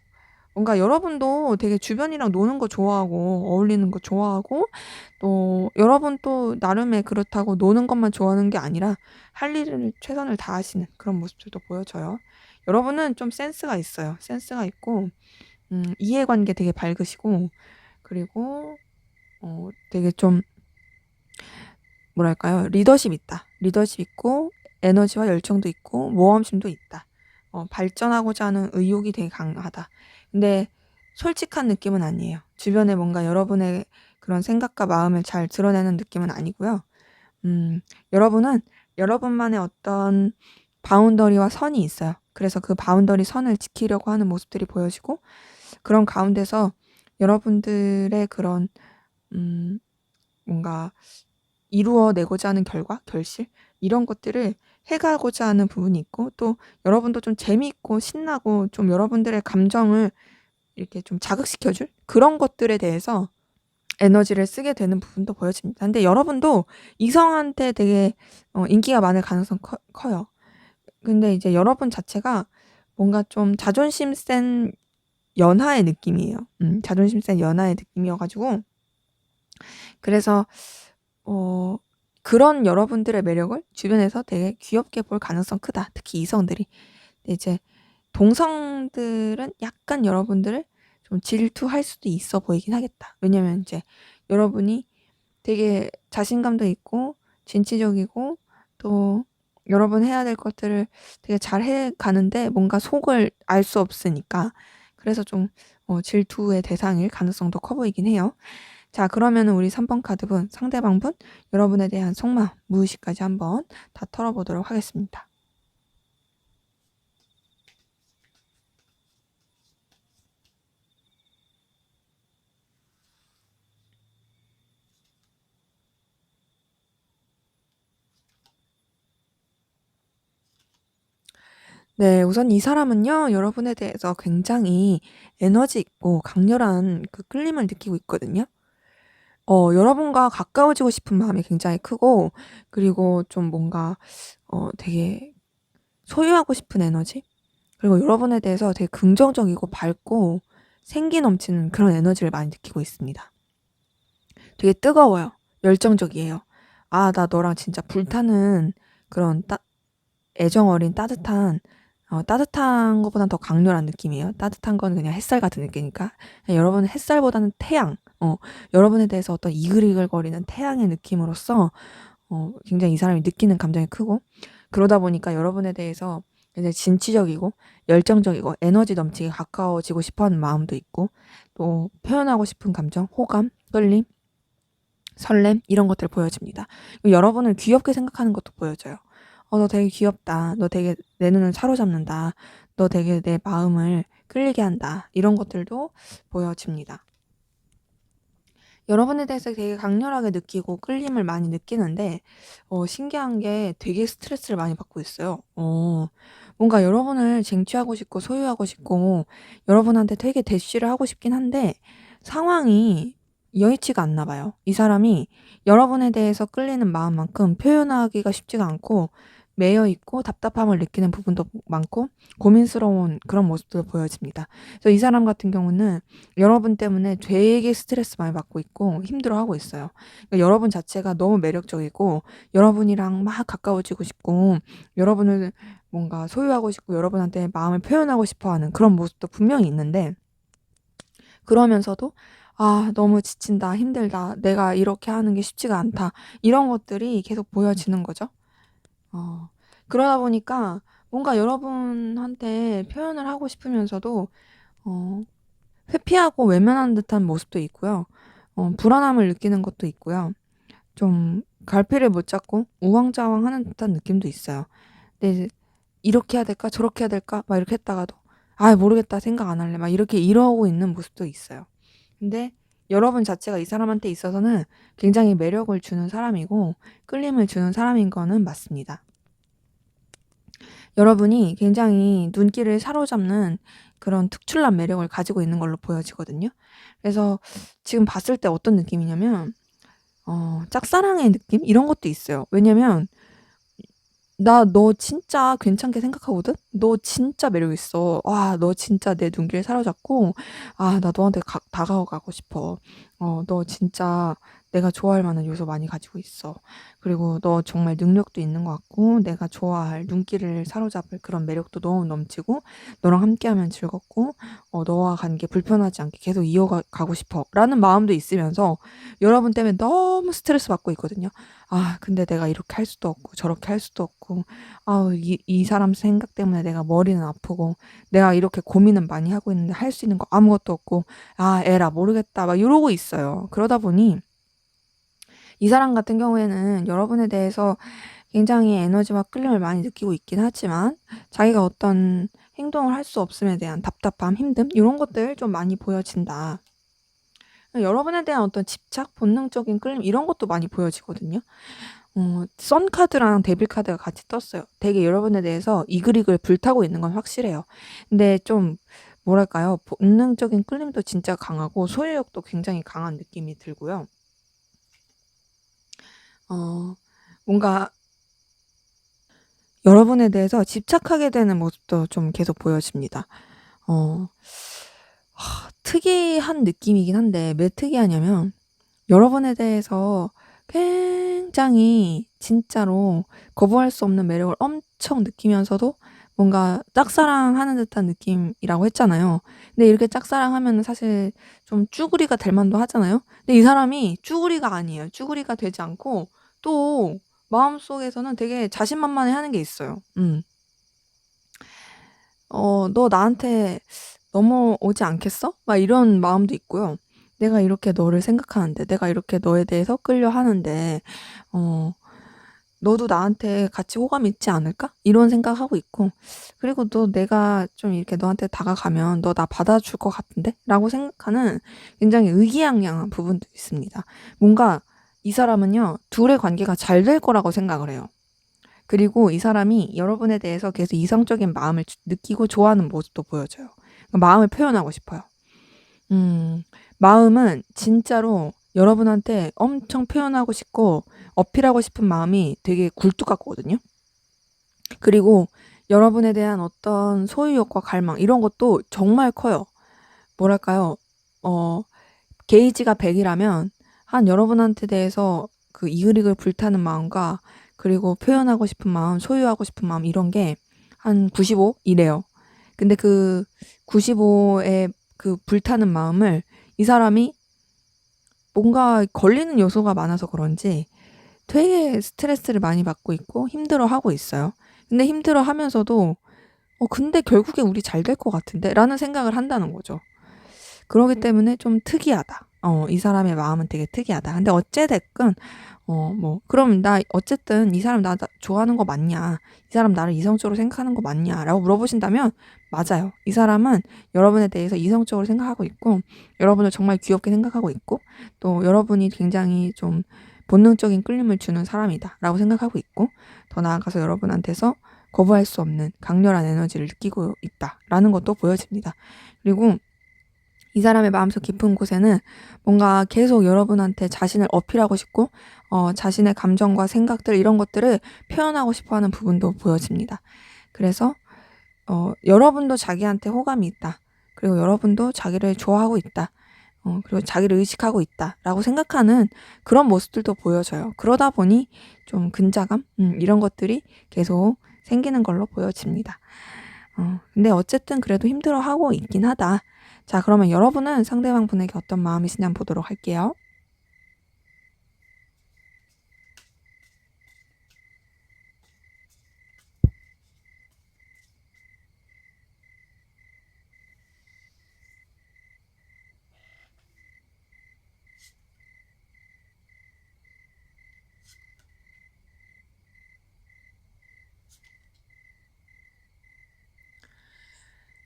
뭔가 여러분도 되게 주변이랑 노는 거 좋아하고 어울리는 거 좋아하고 또 여러분 또 나름의 그렇다고 노는 것만 좋아하는 게 아니라 할 일을 최선을 다하시는 그런 모습들도 보여져요. 여러분은 좀 센스가 있어요. 센스가 있고 이해관계 되게 밝으시고 그리고 되게 좀 뭐랄까요? 리더십 있다. 리더십 있고 에너지와 열정도 있고 모험심도 있다. 발전하고자 하는 의욕이 되게 강하다. 근데 솔직한 느낌은 아니에요. 주변에 뭔가 여러분의 그런 생각과 마음을 잘 드러내는 느낌은 아니고요. 여러분은 여러분만의 어떤 바운더리와 선이 있어요. 그래서 그 바운더리 선을 지키려고 하는 모습들이 보여지고 그런 가운데서 여러분들의 그런 뭔가 이루어내고자 하는 결과, 결실 이런 것들을 해가고자 하는 부분이 있고 또 여러분도 좀 재미있고 신나고 좀 여러분들의 감정을 이렇게 좀 자극시켜 줄 그런 것들에 대해서 에너지를 쓰게 되는 부분도 보여집니다. 근데 여러분도 이성한테 되게 인기가 많을 가능성 커요. 근데 이제 여러분 자체가 뭔가 좀 자존심 센 연하의 느낌이에요. 자존심 센 연하의 느낌이어 가지고 그래서 어 그런 여러분들의 매력을 주변에서 되게 귀엽게 볼 가능성 크다. 특히 이성들이. 근데 이제 동성들은 약간 여러분들을 좀 질투할 수도 있어 보이긴 하겠다. 왜냐면 이제 여러분이 되게 자신감도 있고 진취적이고 또 여러분 해야 될 것들을 되게 잘 해 가는데 뭔가 속을 알 수 없으니까 그래서 좀 질투의 대상일 가능성도 커 보이긴 해요. 자, 그러면은 우리 3번 카드분, 상대방 분, 여러분에 대한 속마음, 무의식까지 한번 다 털어보도록 하겠습니다. 네, 우선 이 사람은요, 여러분에 대해서 굉장히 에너지 있고 강렬한 그 끌림을 느끼고 있거든요. 여러분과 가까워지고 싶은 마음이 굉장히 크고, 그리고 좀 뭔가, 되게 소유하고 싶은 에너지? 그리고 여러분에 대해서 되게 긍정적이고 밝고 생기 넘치는 그런 에너지를 많이 느끼고 있습니다. 되게 뜨거워요. 열정적이에요. 아, 나 너랑 진짜 불타는 그런 애정 어린 따뜻한 것보단 더 강렬한 느낌이에요. 따뜻한 건 그냥 햇살 같은 느낌이니까. 여러분은 햇살보다는 태양, 여러분에 대해서 어떤 이글이글거리는 태양의 느낌으로써 굉장히 이 사람이 느끼는 감정이 크고, 그러다 보니까 여러분에 대해서 굉장히 진취적이고 열정적이고 에너지 넘치게 가까워지고 싶어하는 마음도 있고, 또 표현하고 싶은 감정, 호감, 끌림, 설렘 이런 것들을 보여줍니다. 여러분을 귀엽게 생각하는 것도 보여져요. 너 되게 귀엽다. 너 되게 내 눈을 사로잡는다. 너 되게 내 마음을 끌리게 한다. 이런 것들도 보여집니다. 여러분에 대해서 되게 강렬하게 느끼고 끌림을 많이 느끼는데, 신기한 게 되게 스트레스를 많이 받고 있어요. 뭔가 여러분을 쟁취하고 싶고 소유하고 싶고 여러분한테 되게 대쉬를 하고 싶긴 한데 상황이 여의치가 않나 봐요. 이 사람이 여러분에 대해서 끌리는 마음만큼 표현하기가 쉽지가 않고 매여 있고 답답함을 느끼는 부분도 많고 고민스러운 그런 모습도 보여집니다. 그래서 이 사람 같은 경우는 여러분 때문에 되게 스트레스 많이 받고 있고 힘들어하고 있어요. 그러니까 여러분 자체가 너무 매력적이고 여러분이랑 막 가까워지고 싶고 여러분을 뭔가 소유하고 싶고 여러분한테 마음을 표현하고 싶어 하는 그런 모습도 분명히 있는데, 그러면서도 아, 너무 지친다, 힘들다, 내가 이렇게 하는 게 쉽지가 않다, 이런 것들이 계속 보여지는 거죠. 어, 그러다 보니까 뭔가 여러분한테 표현을 하고 싶으면서도 어, 회피하고 외면하는 듯한 모습도 있고요. 불안함을 느끼는 것도 있고요. 좀 갈피를 못 잡고 우왕좌왕하는 듯한 느낌도 있어요. 근데 이렇게 해야 될까 저렇게 해야 될까 막 이렇게 했다가도 아, 모르겠다, 생각 안 할래, 막 이렇게 이러고 있는 모습도 있어요. 근데 여러분 자체가 이 사람한테 있어서는 굉장히 매력을 주는 사람이고 끌림을 주는 사람인 거는 맞습니다. 여러분이 굉장히 눈길을 사로잡는 그런 특출난 매력을 가지고 있는 걸로 보여지거든요. 그래서 지금 봤을 때 어떤 느낌이냐면 짝사랑의 느낌 이런 것도 있어요. 왜냐면 나 너 진짜 괜찮게 생각하거든? 너 진짜 매력있어. 와, 너 진짜 내 눈길 사로잡고, 아, 나 너한테 다가가고 싶어. 너 진짜 내가 좋아할 만한 요소 많이 가지고 있어. 그리고 너 정말 능력도 있는 것 같고, 내가 좋아할 눈길을 사로잡을 그런 매력도 너무 넘치고, 너랑 함께하면 즐겁고, 너와 관계 불편하지 않게 계속 이어가고 싶어. 라는 마음도 있으면서, 여러분 때문에 너무 스트레스 받고 있거든요. 아, 근데 내가 이렇게 할 수도 없고 저렇게 할 수도 없고, 아우, 이 사람 생각 때문에 내가 머리는 아프고, 내가 이렇게 고민은 많이 하고 있는데 할 수 있는 거 아무것도 없고, 아, 에라 모르겠다 막 이러고 있어요. 그러다 보니 이 사람 같은 경우에는 여러분에 대해서 굉장히 에너지와 끌림을 많이 느끼고 있긴 하지만 자기가 어떤 행동을 할 수 없음에 대한 답답함, 힘듦 이런 것들 좀 많이 보여진다. 여러분에 대한 어떤 집착, 본능적인 끌림 이런 것도 많이 보여지거든요. 썬 카드랑 데빌 카드가 같이 떴어요. 되게 여러분에 대해서 이글이글 불타고 있는 건 확실해요. 근데 좀 뭐랄까요? 본능적인 끌림도 진짜 강하고 소유욕도 굉장히 강한 느낌이 들고요. 뭔가 여러분에 대해서 집착하게 되는 모습도 좀 계속 보여집니다. 어, 특이한 느낌이긴 한데 왜 특이하냐면 여러분에 대해서 굉장히 진짜로 거부할 수 없는 매력을 엄청 느끼면서도 뭔가 짝사랑하는 듯한 느낌이라고 했잖아요. 근데 이렇게 짝사랑하면 사실 좀 쭈구리가 될 만도 하잖아요. 근데 이 사람이 쭈구리가 아니에요. 쭈구리가 되지 않고 또 마음속에서는 되게 자신만만해 하는 게 있어요. 너 나한테 넘어오지 않겠어? 막 이런 마음도 있고요. 내가 이렇게 너를 생각하는데, 내가 이렇게 너에 대해서 끌려 하는데, 어, 너도 나한테 같이 호감 있지 않을까? 이런 생각하고 있고, 그리고 또 내가 좀 이렇게 너한테 다가가면 너 나 받아줄 것 같은데? 라고 생각하는 굉장히 의기양양한 부분도 있습니다. 뭔가 이 사람은요, 둘의 관계가 잘 될 거라고 생각을 해요. 그리고 이 사람이 여러분에 대해서 계속 이성적인 마음을 느끼고 좋아하는 모습도 보여져요. 마음을 표현하고 싶어요. 마음은 진짜로 여러분한테 엄청 표현하고 싶고 어필하고 싶은 마음이 되게 굴뚝 같거든요. 그리고 여러분에 대한 어떤 소유욕과 갈망 이런 것도 정말 커요. 뭐랄까요? 게이지가 100이라면 한 여러분한테 대해서 그 이글이글 불타는 마음과 그리고 표현하고 싶은 마음, 소유하고 싶은 마음 이런 게 한 95 이래요. 근데 그 95의 그 불타는 마음을 이 사람이 뭔가 걸리는 요소가 많아서 그런지 되게 스트레스를 많이 받고 있고 힘들어하고 있어요. 근데 힘들어하면서도 근데 결국에 우리 잘 될 것 같은데? 라는 생각을 한다는 거죠. 그러기 때문에 좀 특이하다. 이 사람의 마음은 되게 특이하다. 근데 어찌 됐건 그럼 나 어쨌든 이 사람 나 좋아하는 거 맞냐? 이 사람 나를 이성적으로 생각하는 거 맞냐? 라고 물어보신다면 맞아요. 이 사람은 여러분에 대해서 이성적으로 생각하고 있고 여러분을 정말 귀엽게 생각하고 있고 또 여러분이 굉장히 좀 본능적인 끌림을 주는 사람이다 라고 생각하고 있고 더 나아가서 여러분한테서 거부할 수 없는 강렬한 에너지를 느끼고 있다라는 것도 보여집니다. 그리고 이 사람의 마음속 깊은 곳에는 뭔가 계속 여러분한테 자신을 어필하고 싶고 자신의 감정과 생각들 이런 것들을 표현하고 싶어하는 부분도 보여집니다. 그래서 여러분도 자기한테 호감이 있다. 그리고 여러분도 자기를 좋아하고 있다. 그리고 자기를 의식하고 있다라고 생각하는 그런 모습들도 보여져요. 그러다 보니 좀 근자감 이런 것들이 계속 생기는 걸로 보여집니다. 근데 어쨌든 그래도 힘들어하고 있긴 하다. 자, 그러면 여러분은 상대방 분에게 어떤 마음이시냐 한번 보도록 할게요.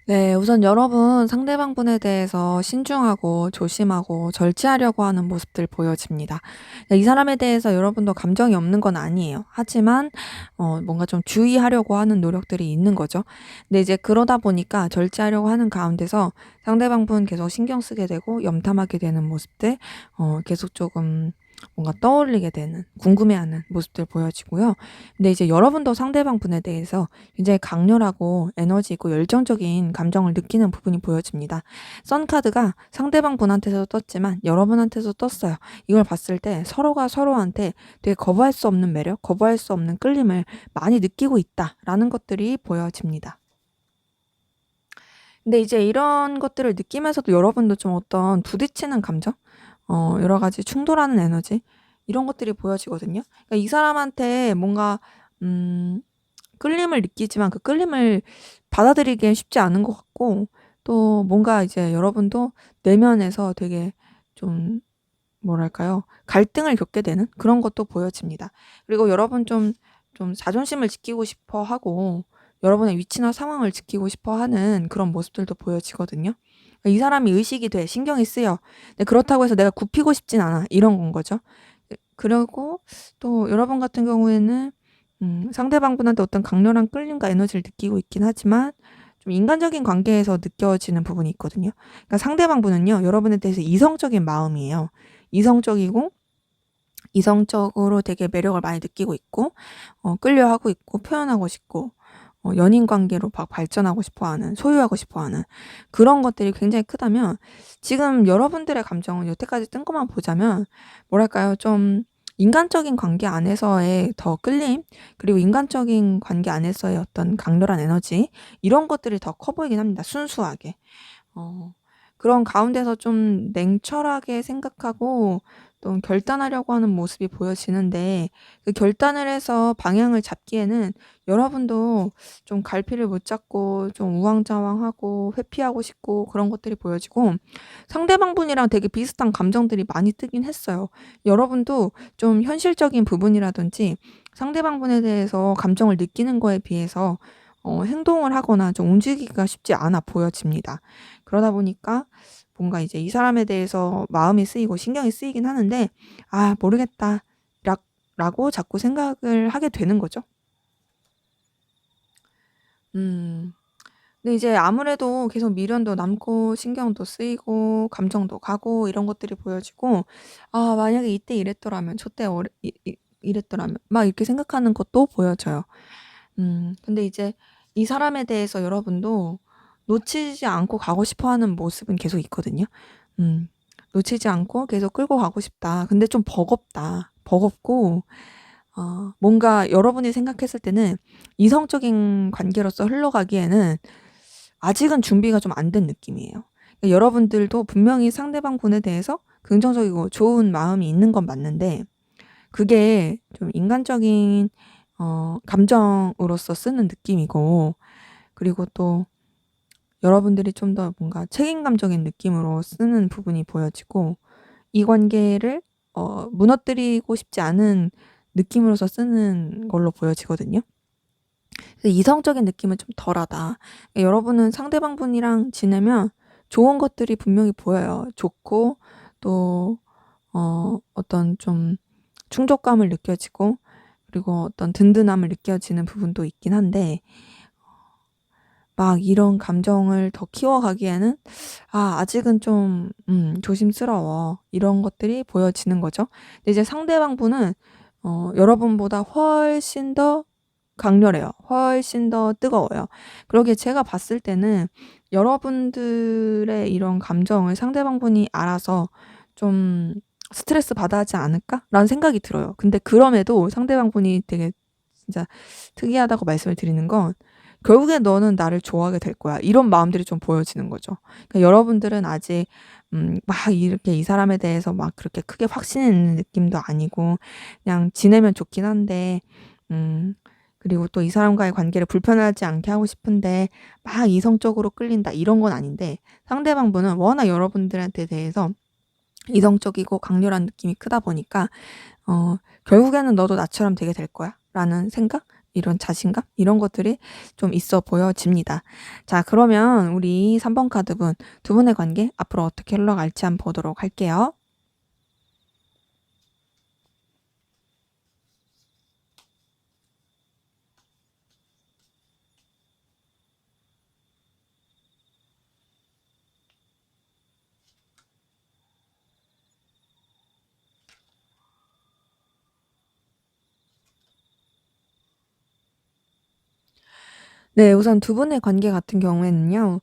네, 우선 여러분 상대방 분에 대해서 신중하고 조심하고 절제하려고 하는 모습들 보여집니다. 이 사람에 대해서 여러분도 감정이 없는 건 아니에요. 하지만 뭔가 좀 주의하려고 하는 노력들이 있는 거죠. 근데 이제 그러다 보니까 절제하려고 하는 가운데서 상대방 분 계속 신경 쓰게 되고 염탐하게 되는 모습들 계속 조금 뭔가 떠올리게 되는 궁금해하는 모습들 보여지고요. 근데 이제 여러분도 상대방 분에 대해서 굉장히 강렬하고 에너지 있고 열정적인 감정을 느끼는 부분이 보여집니다. 썬카드가 상대방 분한테서 떴지만 여러분한테서 떴어요. 이걸 봤을 때 서로가 서로한테 되게 거부할 수 없는 매력, 거부할 수 없는 끌림을 많이 느끼고 있다라는 것들이 보여집니다. 근데 이제 이런 것들을 느끼면서도 여러분도 좀 어떤 부딪히는 감정, 여러 가지 충돌하는 에너지 이런 것들이 보여지거든요. 그러니까 이 사람한테 뭔가 끌림을 느끼지만 그 끌림을 받아들이기엔 쉽지 않은 것 같고 또 뭔가 이제 여러분도 내면에서 되게 좀 뭐랄까요? 갈등을 겪게 되는 그런 것도 보여집니다. 그리고 여러분 좀 자존심을 지키고 싶어 하고 여러분의 위치나 상황을 지키고 싶어 하는 그런 모습들도 보여지거든요. 이 사람이 의식이 돼, 신경이 쓰여. 근데 그렇다고 해서 내가 굽히고 싶진 않아. 이런 건 거죠. 그리고 또 여러분 같은 경우에는 상대방 분한테 어떤 강렬한 끌림과 에너지를 느끼고 있긴 하지만 좀 인간적인 관계에서 느껴지는 부분이 있거든요. 그러니까 상대방 분은요, 여러분에 대해서 이성적인 마음이에요. 이성적이고 이성적으로 되게 매력을 많이 느끼고 있고 끌려하고 있고 표현하고 싶고 연인 관계로 막 발전하고 싶어하는 소유하고 싶어하는 그런 것들이 굉장히 크다면 지금 여러분들의 감정은 여태까지 뜬 것만 보자면 뭐랄까요 좀 인간적인 관계 안에서의 더 끌림 그리고 인간적인 관계 안에서의 어떤 강렬한 에너지 이런 것들이 더 커 보이긴 합니다. 순수하게. 그런 가운데서 좀 냉철하게 생각하고 또 결단하려고 하는 모습이 보여지는데 그 결단을 해서 방향을 잡기에는 여러분도 좀 갈피를 못 잡고 좀 우왕좌왕하고 회피하고 싶고 그런 것들이 보여지고 상대방 분이랑 되게 비슷한 감정들이 많이 뜨긴 했어요. 여러분도 좀 현실적인 부분이라든지 상대방 분에 대해서 감정을 느끼는 거에 비해서 행동을 하거나 좀 움직이기가 쉽지 않아 보여집니다. 그러다 보니까 뭔가 이제 이 사람에 대해서 마음이 쓰이고 신경이 쓰이긴 하는데 모르겠다 라고 자꾸 생각을 하게 되는 거죠. 음. 근데 이제 아무래도 계속 미련도 남고 신경도 쓰이고 감정도 가고 이런 것들이 보여지고 만약에 이때 이랬더라면 저때 이랬더라면 막 이렇게 생각하는 것도 보여져요. 근데 이제 이 사람에 대해서 여러분도 놓치지 않고 가고 싶어 하는 모습은 계속 있거든요. 음. 놓치지 않고 계속 끌고 가고 싶다. 근데 좀 버겁다. 버겁고 뭔가 여러분이 생각했을 때는 이성적인 관계로서 흘러가기에는 아직은 준비가 좀 안 된 느낌이에요. 그러니까 여러분들도 분명히 상대방 분에 대해서 긍정적이고 좋은 마음이 있는 건 맞는데 그게 좀 인간적인 감정으로서 쓰는 느낌이고 그리고 또 여러분들이 좀 더 뭔가 책임감적인 느낌으로 쓰는 부분이 보여지고 이 관계를 무너뜨리고 싶지 않은 느낌으로서 쓰는 걸로 보여지거든요. 그래서 이성적인 느낌은 좀 덜하다. 여러분은 상대방 분이랑 지내면 좋은 것들이 분명히 보여요. 좋고 또 어떤 좀 충족감을 느껴지고 그리고 어떤 든든함을 느껴지는 부분도 있긴 한데 막 이런 감정을 더 키워가기에는 아직은 좀 조심스러워. 이런 것들이 보여지는 거죠. 근데 이제 상대방 분은 여러분보다 훨씬 더 강렬해요. 훨씬 더 뜨거워요. 그러기에 제가 봤을 때는 여러분들의 이런 감정을 상대방 분이 알아서 좀 스트레스 받아 하지 않을까라는 생각이 들어요. 근데 그럼에도 상대방 분이 되게 진짜 특이하다고 말씀을 드리는 건 결국에 너는 나를 좋아하게 될 거야. 이런 마음들이 좀 보여지는 거죠. 그러니까 여러분들은 아직 막 이렇게 이 사람에 대해서 막 그렇게 크게 확신이 있는 느낌도 아니고 그냥 지내면 좋긴 한데 그리고 또 이 사람과의 관계를 불편하지 않게 하고 싶은데 막 이성적으로 끌린다 이런 건 아닌데 상대방 분은 워낙 여러분들한테 대해서 이성적이고 강렬한 느낌이 크다 보니까 결국에는 너도 나처럼 되게 될 거야 라는 생각? 이런 자신감? 이런 것들이 좀 있어 보여집니다. 자, 그러면 우리 3번 카드분 두 분의 관계 앞으로 어떻게 흘러갈지 한번 보도록 할게요. 네, 우선 두 분의 관계 같은 경우에는요,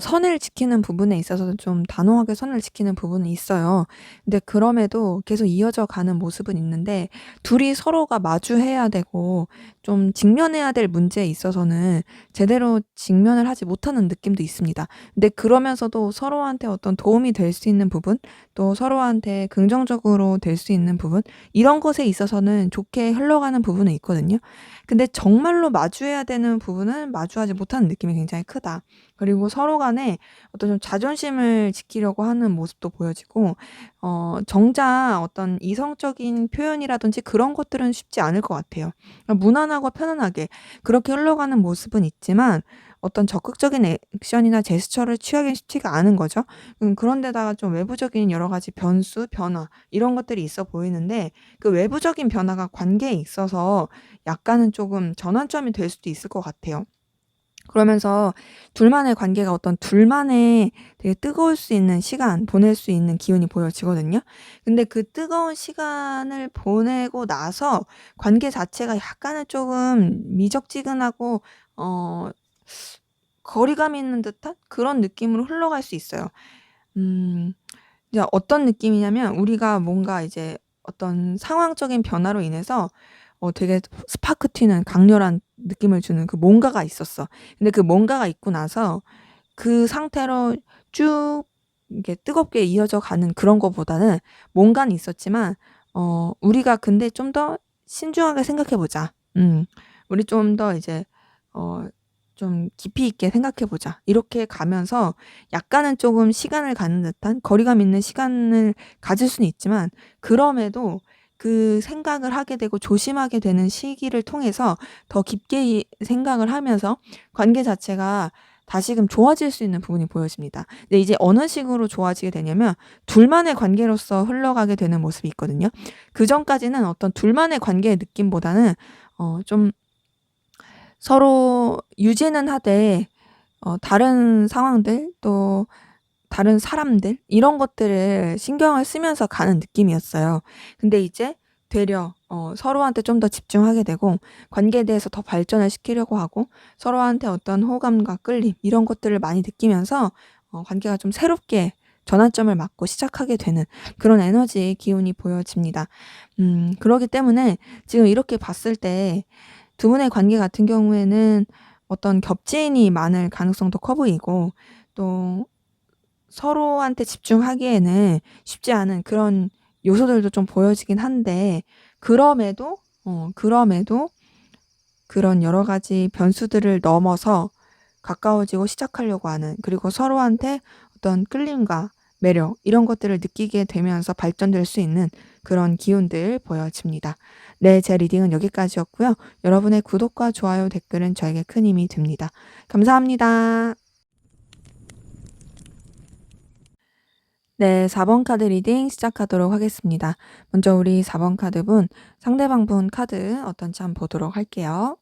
선을 지키는 부분에 있어서는 좀 단호하게 선을 지키는 부분이 있어요. 근데 그럼에도 계속 이어져 가는 모습은 있는데, 둘이 서로가 마주해야 되고, 좀 직면해야 될 문제에 있어서는 제대로 직면을 하지 못하는 느낌도 있습니다. 근데 그러면서도 서로한테 어떤 도움이 될 수 있는 부분, 또 서로한테 긍정적으로 될 수 있는 부분, 이런 것에 있어서는 좋게 흘러가는 부분은 있거든요. 근데 정말로 마주해야 되는 부분은 마주하지 못하는 느낌이 굉장히 크다. 그리고 서로 간에 어떤 좀 자존심을 지키려고 하는 모습도 보여지고 정작 어떤 이성적인 표현이라든지 그런 것들은 쉽지 않을 것 같아요. 무난하고 편안하게 그렇게 흘러가는 모습은 있지만 어떤 적극적인 액션이나 제스처를 취하기는 쉽지가 않은 거죠. 그런데다가 좀 외부적인 여러 가지 변수, 변화 이런 것들이 있어 보이는데 그 외부적인 변화가 관계에 있어서 약간은 조금 전환점이 될 수도 있을 것 같아요. 그러면서 둘만의 관계가 어떤 둘만의 되게 뜨거울 수 있는 시간, 보낼 수 있는 기운이 보여지거든요. 근데 그 뜨거운 시간을 보내고 나서 관계 자체가 약간은 조금 미적지근하고 어 거리감 있는 듯한 그런 느낌으로 흘러갈 수 있어요. 음 이제 어떤 느낌이냐면 우리가 뭔가 이제 어떤 상황적인 변화로 인해서 되게 스파크 튀는 강렬한 느낌을 주는 그 뭔가가 있었어. 근데 그 뭔가가 있고 나서 그 상태로 쭉 이렇게 뜨겁게 이어져 가는 그런 거보다는 뭔가는 있었지만 우리가 근데 좀 더 신중하게 생각해 보자. 우리 좀 더 이제 어 좀 깊이 있게 생각해 보자. 이렇게 가면서 약간은 조금 시간을 가는 듯한 거리감 있는 시간을 가질 수는 있지만 그럼에도 그 생각을 하게 되고 조심하게 되는 시기를 통해서 더 깊게 생각을 하면서 관계 자체가 다시금 좋아질 수 있는 부분이 보여집니다. 근데 이제 어느 식으로 좋아지게 되냐면 둘만의 관계로서 흘러가게 되는 모습이 있거든요. 그전까지는 어떤 둘만의 관계의 느낌보다는 좀 서로 유지는 하되 다른 상황들 또 다른 사람들 이런 것들을 신경을 쓰면서 가는 느낌이었어요. 근데 이제 되려 서로한테 좀 더 집중하게 되고 관계에 대해서 더 발전을 시키려고 하고 서로한테 어떤 호감과 끌림 이런 것들을 많이 느끼면서 관계가 좀 새롭게 전환점을 맞고 시작하게 되는 그런 에너지의 기운이 보여집니다. 그러기 때문에 지금 이렇게 봤을 때 두 분의 관계 같은 경우에는 어떤 겹지인이 많을 가능성도 커 보이고, 또 서로한테 집중하기에는 쉽지 않은 그런 요소들도 좀 보여지긴 한데, 그럼에도 그런 여러 가지 변수들을 넘어서 가까워지고 시작하려고 하는, 그리고 서로한테 어떤 끌림과 매력 이런 것들을 느끼게 되면서 발전될 수 있는 그런 기운들 보여집니다. 네, 제 리딩은 여기까지였고요. 여러분의 구독과 좋아요, 댓글은 저에게 큰 힘이 됩니다. 감사합니다. 네, 4번 카드 리딩 시작하도록 하겠습니다. 먼저 우리 4번 카드분, 상대방 분 카드 어떤지 한번 보도록 할게요.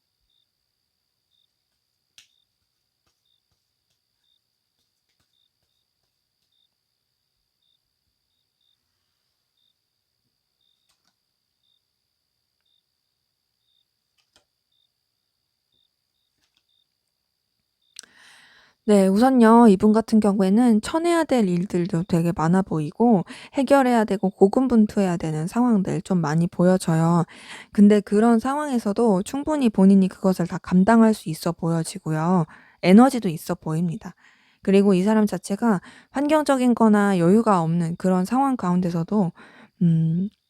네, 우선요, 이분 같은 경우에는 쳐내야 될 일들도 되게 많아 보이고, 해결해야 되고 고군분투해야 되는 상황들 좀 많이 보여져요. 근데 그런 상황에서도 충분히 본인이 그것을 다 감당할 수 있어 보여지고요. 에너지도 있어 보입니다. 그리고 이 사람 자체가 환경적인 거나 여유가 없는 그런 상황 가운데서도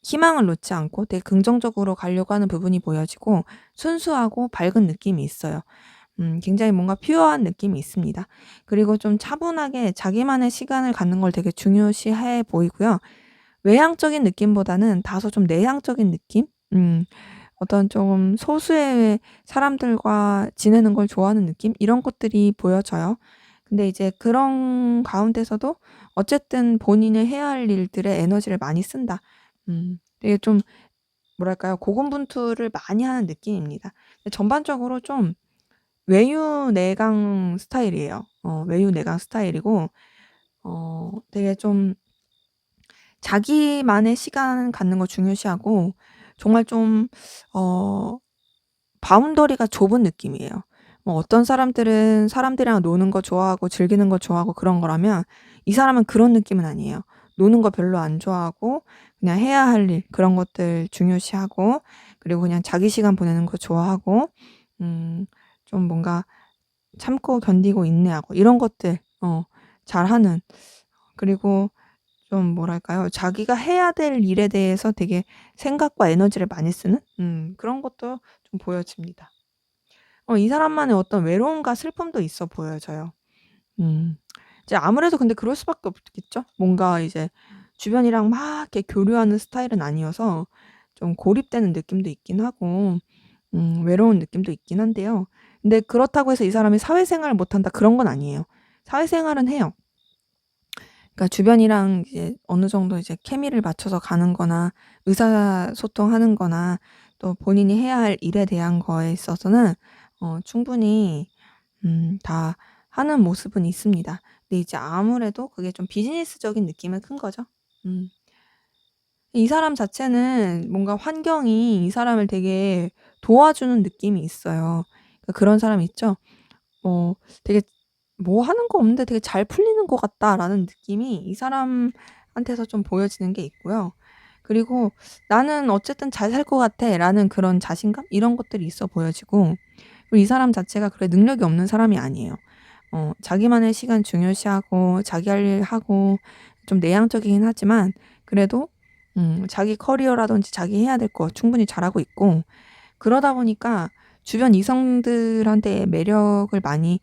희망을 놓지 않고 되게 긍정적으로 가려고 하는 부분이 보여지고, 순수하고 밝은 느낌이 있어요. 굉장히 뭔가 퓨어한 느낌이 있습니다. 그리고 좀 차분하게 자기만의 시간을 갖는 걸 되게 중요시해 보이고요. 외향적인 느낌보다는 다소 좀 내향적인 느낌? 어떤 좀 소수의 사람들과 지내는 걸 좋아하는 느낌? 이런 것들이 보여져요. 근데 이제 그런 가운데서도 어쨌든 본인이 해야 할 일들에 에너지를 많이 쓴다. 되게 좀 뭐랄까요? 고군분투를 많이 하는 느낌입니다. 전반적으로 좀 외유내강 스타일이에요. 외유내강 스타일이고, 되게 좀 자기만의 시간 갖는 거 중요시하고, 정말 좀 어 바운더리가 좁은 느낌이에요. 뭐 어떤 사람들은 사람들이랑 노는 거 좋아하고 즐기는 거 좋아하고 그런 거라면, 이 사람은 그런 느낌은 아니에요. 노는 거 별로 안 좋아하고 그냥 해야 할 일 그런 것들 중요시하고, 그리고 그냥 자기 시간 보내는 거 좋아하고, 음 좀 뭔가 참고 견디고 인내하고 이런 것들 잘하는, 그리고 좀 뭐랄까요? 자기가 해야 될 일에 대해서 되게 생각과 에너지를 많이 쓰는 그런 것도 좀 보여집니다. 이 사람만의 어떤 외로움과 슬픔도 있어 보여져요. 음. 이제 아무래도 근데 그럴 수밖에 없겠죠? 뭔가 이제 주변이랑 막 이렇게 교류하는 스타일은 아니어서 좀 고립되는 느낌도 있긴 하고, 외로운 느낌도 있긴 한데요. 근데 그렇다고 해서 이 사람이 사회생활을 못한다 그런 건 아니에요. 사회생활은 해요. 그러니까 주변이랑 이제 어느 정도 이제 케미를 맞춰서 가는 거나 의사소통하는 거나 또 본인이 해야 할 일에 대한 거에 있어서는 충분히 다 하는 모습은 있습니다. 근데 이제 아무래도 그게 좀 비즈니스적인 느낌은 큰 거죠. 음. 이 사람 자체는 뭔가 환경이 이 사람을 되게 도와주는 느낌이 있어요. 그러니까 그런 사람 있죠? 되게 '뭐 하는 거 없는데 되게 잘 풀리는 것 같다.'라는 느낌이 이 사람한테서 좀 보여지는 게 있고요. 그리고 '나는 어쨌든 잘 살 것 같아.'라는 그런 자신감 이런 것들이 있어 보여지고, 그리고 이 사람 자체가 그렇게 능력이 없는 사람이 아니에요. 자기만의 시간 중요시하고 자기 할 일 하고 좀 내향적이긴 하지만, 그래도 자기 커리어라든지 자기 해야 될 거 충분히 잘하고 있고, 그러다 보니까 주변 이성들한테 매력을 많이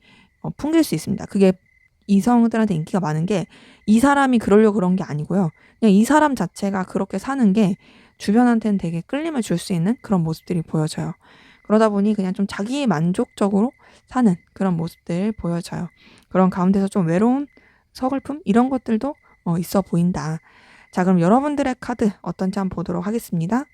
풍길 수 있습니다. 그게 이성들한테 인기가 많은 게 이 사람이 그러려고 그런 게 아니고요. 그냥 이 사람 자체가 그렇게 사는 게 주변한테는 되게 끌림을 줄 수 있는 그런 모습들이 보여져요. 그러다 보니 그냥 좀 자기 만족적으로 사는 그런 모습들 보여져요. 그런 가운데서 좀 외로움, 서글픔 이런 것들도 있어 보인다. 자, 그럼 여러분들의 카드 어떤지 한번 보도록 하겠습니다.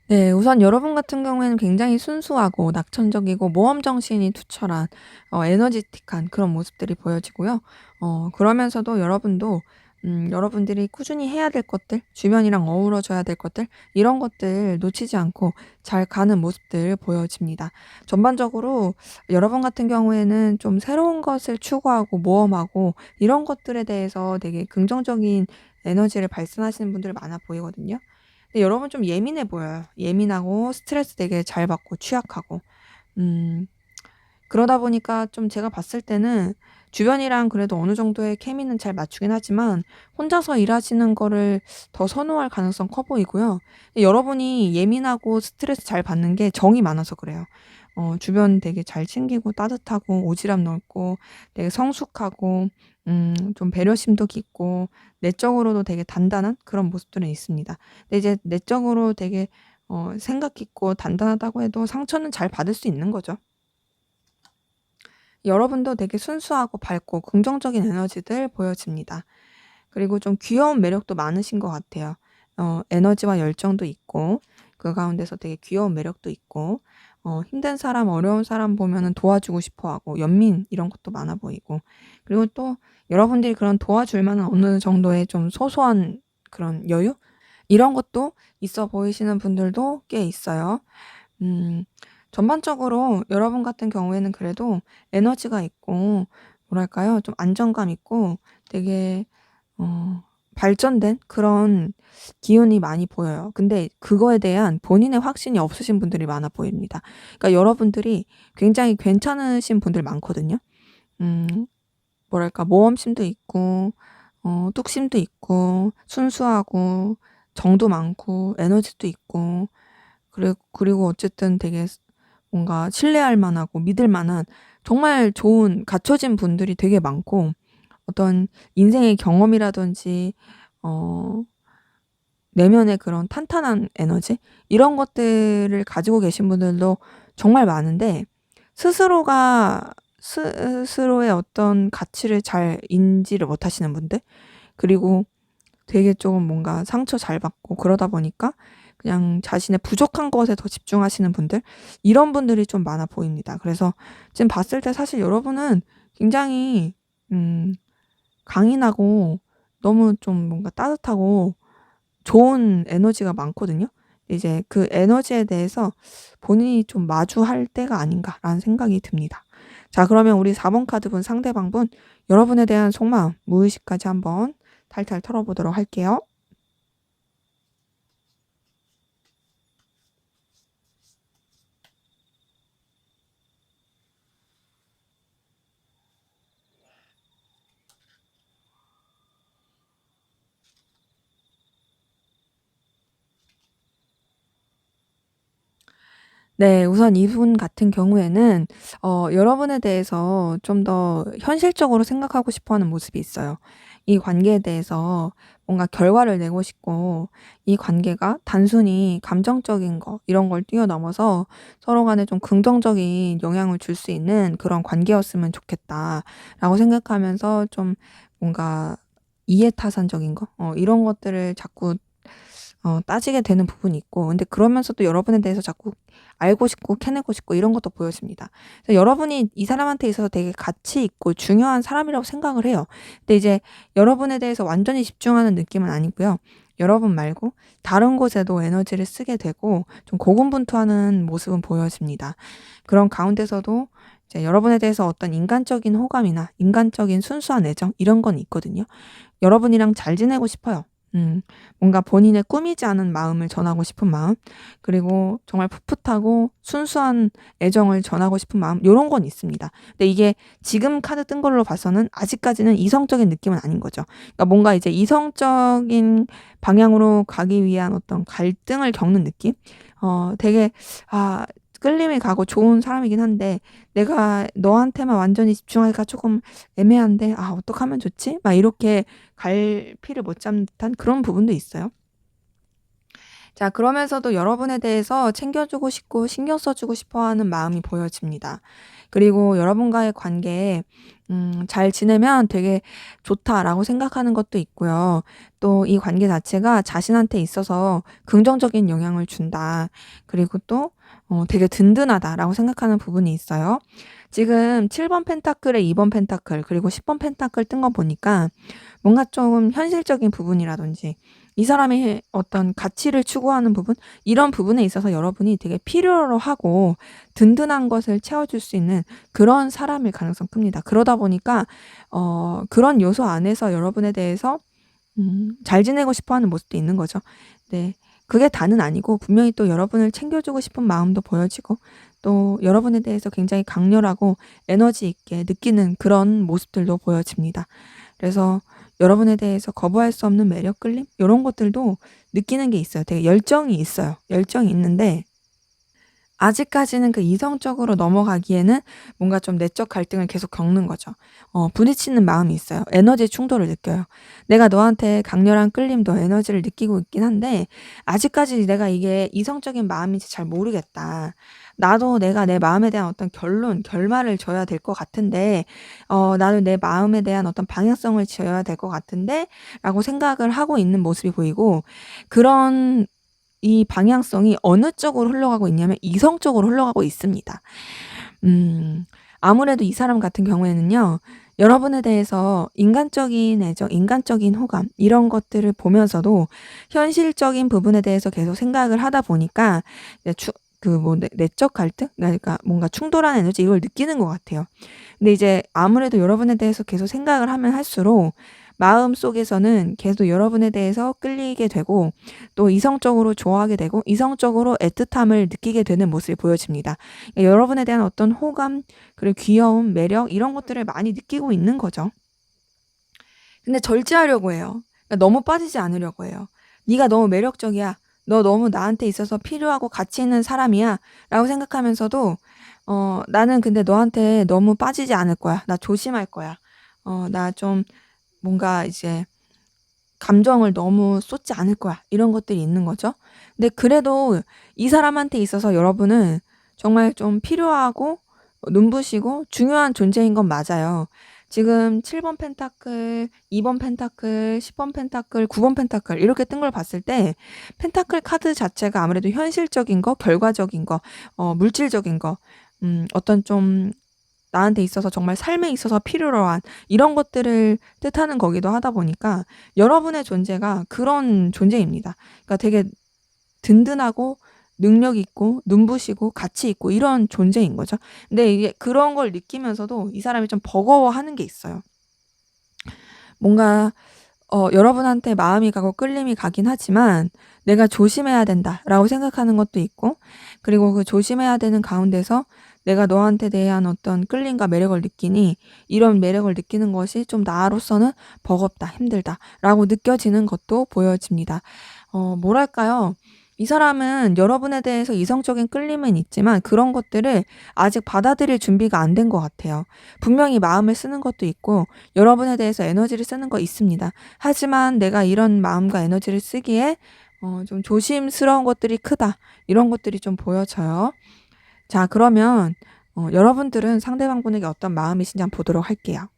네. 우선 여러분 같은 경우에는 굉장히 순수하고 낙천적이고 모험 정신이 투철한 에너지틱한 그런 모습들이 보여지고요. 그러면서도 여러분도 여러분들이 꾸준히 해야 될 것들, 주변이랑 어우러져야 될 것들 이런 것들 놓치지 않고 잘 가는 모습들 보여집니다. 전반적으로 여러분 같은 경우에는 좀 새로운 것을 추구하고 모험하고 이런 것들에 대해서 되게 긍정적인 에너지를 발산하시는 분들 많아 보이거든요. 근데 여러분 좀 예민해 보여요. 예민하고 스트레스 되게 잘 받고 취약하고. 음 그러다 보니까 좀 제가 봤을 때는 주변이랑 그래도 어느 정도의 케미는 잘 맞추긴 하지만 혼자서 일하시는 거를 더 선호할 가능성 커 보이고요. 여러분이 예민하고 스트레스 잘 받는 게 정이 많아서 그래요. 주변 되게 잘 챙기고 따뜻하고 오지랖 넓고 되게 성숙하고 좀 배려심도 깊고 내적으로도 되게 단단한 그런 모습들은 있습니다. 근데 이제 내적으로 되게 생각 깊고 단단하다고 해도 상처는 잘 받을 수 있는 거죠. 여러분도 되게 순수하고 밝고 긍정적인 에너지들 보여집니다. 그리고 좀 귀여운 매력도 많으신 것 같아요. 에너지와 열정도 있고 그 가운데서 되게 귀여운 매력도 있고 힘든 사람, 어려운 사람 보면은 도와주고 싶어 하고 연민 이런 것도 많아 보이고 그리고 또 여러분들이 그런 도와줄 만한 어느 정도의 좀 소소한 그런 여유? 이런 것도 있어 보이시는 분들도 꽤 있어요. 음 전반적으로 여러분 같은 경우에는 그래도 에너지가 있고 뭐랄까요? 좀 안정감 있고 되게 발전된 그런 기운이 많이 보여요. 근데 그거에 대한 본인의 확신이 없으신 분들이 많아 보입니다. 그러니까 여러분들이 굉장히 괜찮으신 분들 많거든요. 음 뭐랄까 모험심도 있고 뚝심도 있고 순수하고 정도 많고 에너지도 있고 그리고 어쨌든 되게 뭔가 신뢰할 만하고 믿을 만한 정말 좋은 갖춰진 분들이 되게 많고 어떤 인생의 경험이라든지 어 내면의 그런 탄탄한 에너지 이런 것들을 가지고 계신 분들도 정말 많은데 스스로가 스스로의 어떤 가치를 잘 인지를 못하시는 분들 그리고 되게 좀 뭔가 상처 잘 받고 그러다 보니까 그냥 자신의 부족한 것에 더 집중하시는 분들 이런 분들이 좀 많아 보입니다. 그래서 지금 봤을 때 사실 여러분은 굉장히 음 강인하고 너무 좀 뭔가 따뜻하고 좋은 에너지가 많거든요. 이제 그 에너지에 대해서 본인이 좀 마주할 때가 아닌가라는 생각이 듭니다. 자 그러면 우리 4번 카드 분 상대방분 여러분에 대한 속마음 무의식까지 한번 탈탈 털어보도록 할게요. 네. 우선 이분 같은 경우에는 여러분에 대해서 좀 더 현실적으로 생각하고 싶어 하는 모습이 있어요. 이 관계에 대해서 뭔가 결과를 내고 싶고 이 관계가 단순히 감정적인 거 이런 걸 뛰어넘어서 서로 간에 좀 긍정적인 영향을 줄 수 있는 그런 관계였으면 좋겠다라고 생각하면서 좀 뭔가 이해타산적인 거 이런 것들을 자꾸 따지게 되는 부분이 있고 근데 그러면서도 여러분에 대해서 자꾸 알고 싶고 캐내고 싶고 이런 것도 보여집니다. 그래서 여러분이 이 사람한테 있어서 되게 가치 있고 중요한 사람이라고 생각을 해요. 근데 이제 여러분에 대해서 완전히 집중하는 느낌은 아니고요. 여러분 말고 다른 곳에도 에너지를 쓰게 되고 좀 고군분투하는 모습은 보여집니다. 그런 가운데서도 이제 여러분에 대해서 어떤 인간적인 호감이나 인간적인 순수한 애정 이런 건 있거든요. 여러분이랑 잘 지내고 싶어요. 음. 뭔가 본인의 꾸미지 않은 마음을 전하고 싶은 마음 그리고 정말 풋풋하고 순수한 애정을 전하고 싶은 마음 요런 건 있습니다. 근데 이게 지금 카드 뜬 걸로 봐서는 아직까지는 이성적인 느낌은 아닌 거죠. 그러니까 뭔가 이제 이성적인 방향으로 가기 위한 어떤 갈등을 겪는 느낌? 되게 아 끌림이 가고 좋은 사람이긴 한데 '내가 너한테만 완전히 집중하기가 쪼금 애매한데 아 어떡하면 좋지?' 막 이렇게 갈피를 못 잡는 듯한 그런 부분도 있어요. 자, 그러면서도 여러분에 대해서 챙겨주고 싶고 신경 써주고 싶어 하는 마음이 보여집니다. 그리고 여러분과의 관계에 잘 지내면 되게 좋다라고 생각하는 것도 있고요. 또 이 관계 자체가 자신한테 있어서 긍정적인 영향을 준다. 그리고 또 되게 든든하다라고 생각하는 부분이 있어요. 지금 7번 펜타클에 2번 펜타클 그리고 10번 펜타클 뜬 거 보니까 뭔가 좀 현실적인 부분이라든지 이 사람이 어떤 가치를 추구하는 부분, 이런 부분에 있어서 여러분이 되게 필요로 하고 든든한 것을 채워줄 수 있는 그런 사람일 가능성이 큽니다. 그러다 보니까 그런 요소 안에서 여러분에 대해서 잘 지내고 싶어 하는 모습도 있는 거죠. 네. 그게 다는 아니고 분명히 또 여러분을 챙겨주고 싶은 마음도 보여지고 또 여러분에 대해서 굉장히 강렬하고 에너지 있게 느끼는 그런 모습들도 보여집니다. 그래서 여러분에 대해서 거부할 수 없는 매력, 끌림 요런 것들도 느끼는 게 있어요. 되게 열정이 있어요. 열정이 있는데 아직까지는 그 이성적으로 넘어가기에는 뭔가 좀 내적 갈등을 계속 겪는 거죠. 부딪히는 마음이 있어요. 에너지 충돌을 느껴요. 내가 너한테 강렬한 끌림도 에너지를 느끼고 있긴 한데 아직까지 내가 이게 이성적인 마음인지 잘 모르겠다. 나도 내가 내 마음에 대한 어떤 결말을 줘야 될 것 같은데 나도 내 마음에 대한 어떤 방향성을 지어야 될 것 같은데 라고 생각을 하고 있는 모습이 보이고 그런 이 방향성이 어느 쪽으로 흘러가고 있냐면 이성적으로 흘러가고 있습니다. 음 아무래도 이 사람 같은 경우에는요. 여러분에 대해서 인간적인 애정, 인간적인 호감 이런 것들을 보면서도 현실적인 부분에 대해서 계속 생각을 하다 보니까 이제 그 뭐 내적 갈등? 그러니까 뭔가 충돌한 에너지 이걸 느끼는 것 같아요. 근데 이제 아무래도 여러분에 대해서 계속 생각을 하면 할수록 마음속에서는 계속 여러분에 대해서 끌리게 되고 또 이성적으로 좋아하게 되고 이성적으로 애틋함을 느끼게 되는 모습이 보여집니다. 그러니까 여러분에 대한 어떤 호감, 그리고 귀여움, 매력 이런 것들을 많이 느끼고 있는 거죠. 근데 절제하려고 해요. 그러니까 너무 빠지지 않으려고 해요. 네가 너무 매력적이야. 너 너무 나한테 있어서 필요하고 가치 있는 사람이야. 라고 생각하면서도 나는 근데 너한테 너무 빠지지 않을 거야. 나 조심할 거야. 나 좀 뭔가 이제 감정을 너무 쏟지 않을 거야. 이런 것들이 있는 거죠. 근데 그래도 이 사람한테 있어서 여러분은 정말 좀 필요하고 눈부시고 중요한 존재인 건 맞아요. 지금 7번 펜타클, 2번 펜타클, 10번 펜타클, 9번 펜타클 이렇게 뜬 걸 봤을 때 펜타클 카드 자체가 아무래도 현실적인 거, 결과적인 거, 물질적인 거, 어떤 좀 나한테 있어서 정말 삶에 있어서 필요로 한 이런 것들을 뜻하는 거기도 하다 보니까 여러분의 존재가 그런 존재입니다. 그러니까 되게 든든하고 능력 있고 눈부시고 가치 있고 이런 존재인 거죠. 근데 이게 그런 걸 느끼면서도 이 사람이 좀 버거워하는 게 있어요. 뭔가 여러분한테 마음이 가고 끌림이 가긴 하지만 '내가 조심해야 된다.'라고 생각하는 것도 있고 그리고 그 조심해야 되는 가운데서 '내가 너한테 대한 어떤 끌림과 매력을 느끼니 이런 매력을 느끼는 것이 좀 나로서는 버겁다. 힘들다.'라고 느껴지는 것도 보여집니다. 뭐랄까요? 이 사람은 여러분에 대해서 이성적인 끌림은 있지만 그런 것들을 아직 받아들일 준비가 안 된 것 같아요. 분명히 마음을 쓰는 것도 있고 여러분에 대해서 에너지를 쓰는 거 있습니다. 하지만 내가 이런 마음과 에너지를 쓰기에 좀 조심스러운 것들이 크다. 이런 것들이 좀 보여져요. 자, 그러면 여러분들은 상대방분에게 어떤 마음이신지 한번 보도록 할게요.